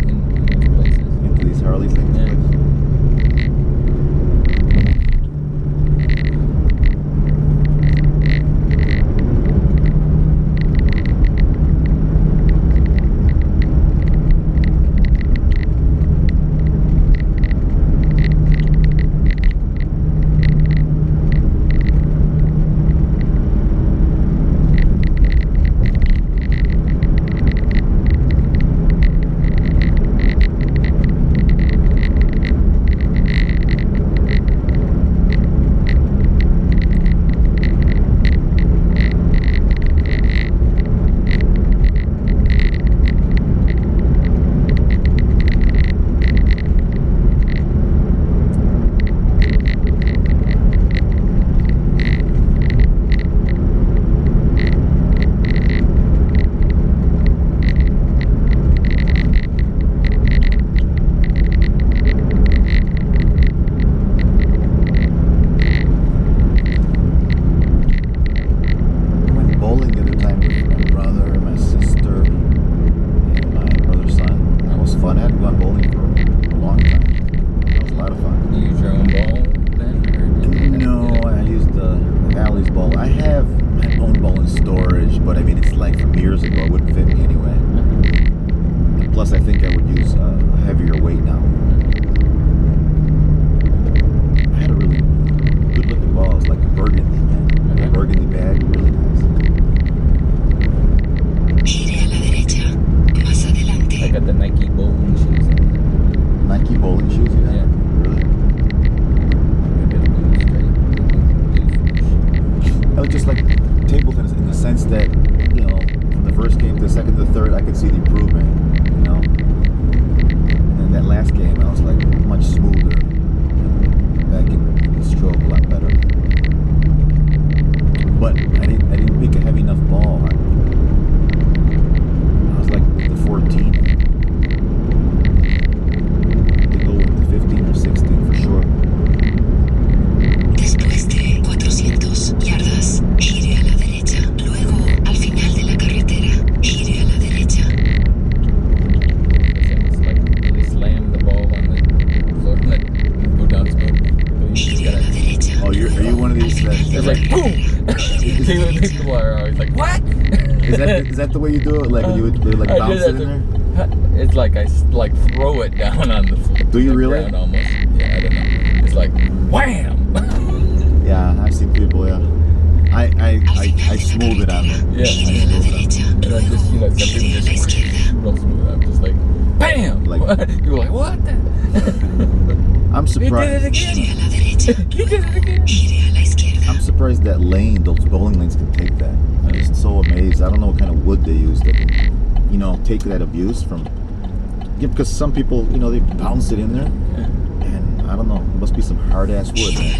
in those places. Into these Harley things. Yeah. Is that the way you do it? Like you would like bounce it in there? It's like I like throw it down on the floor. Do you really? Ground almost. Yeah, I don't know. It's like wham. Yeah, I've seen people. Yeah, I smooth it on there. Yeah, I smooth it. And I just some people just real smooth. I'm just like bam. Like you're like what? The? I'm surprised. He did it again. He did it again. I'm surprised that lane, those bowling lanes can take that. I'm just so amazed. I don't know what kind of wood they use that can, you know, take that abuse from. Yeah, because some people, you know, they bounce it in there, and I don't know. It must be some hard ass wood. Man.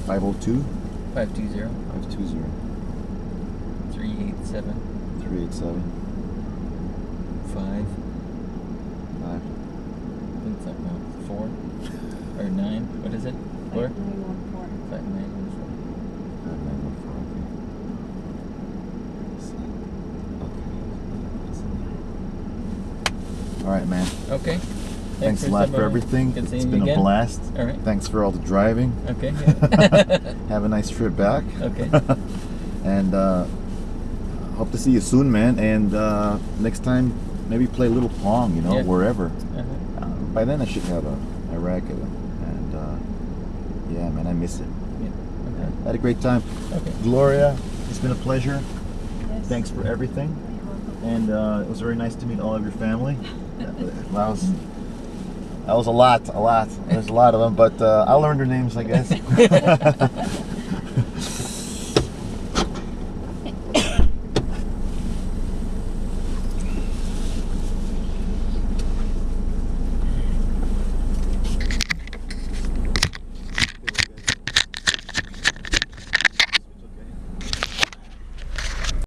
502 520 520 387 387 5. 5. I think something else. 4 or 9. What is it? 4. 5914. 5914. 5914. Okay. All right, man. Okay. Thanks a lot for everything. Good seeing It's you been a again. blast. All right. Thanks for all the driving. Okay. Yeah. Have a nice trip back. Okay. And hope to see you soon, man. And next time, maybe play a little Pong, you know, Yeah. wherever. Uh-huh. By then, I should have a racket. And yeah, man, I miss it. Yeah. Okay. Had a great time. Okay. Gloria, it's been a pleasure. Yes. Thanks for everything. You're welcome. And it was very nice to meet all of your family. That was a lot. There's a lot of them, but I'll learn their names, I guess.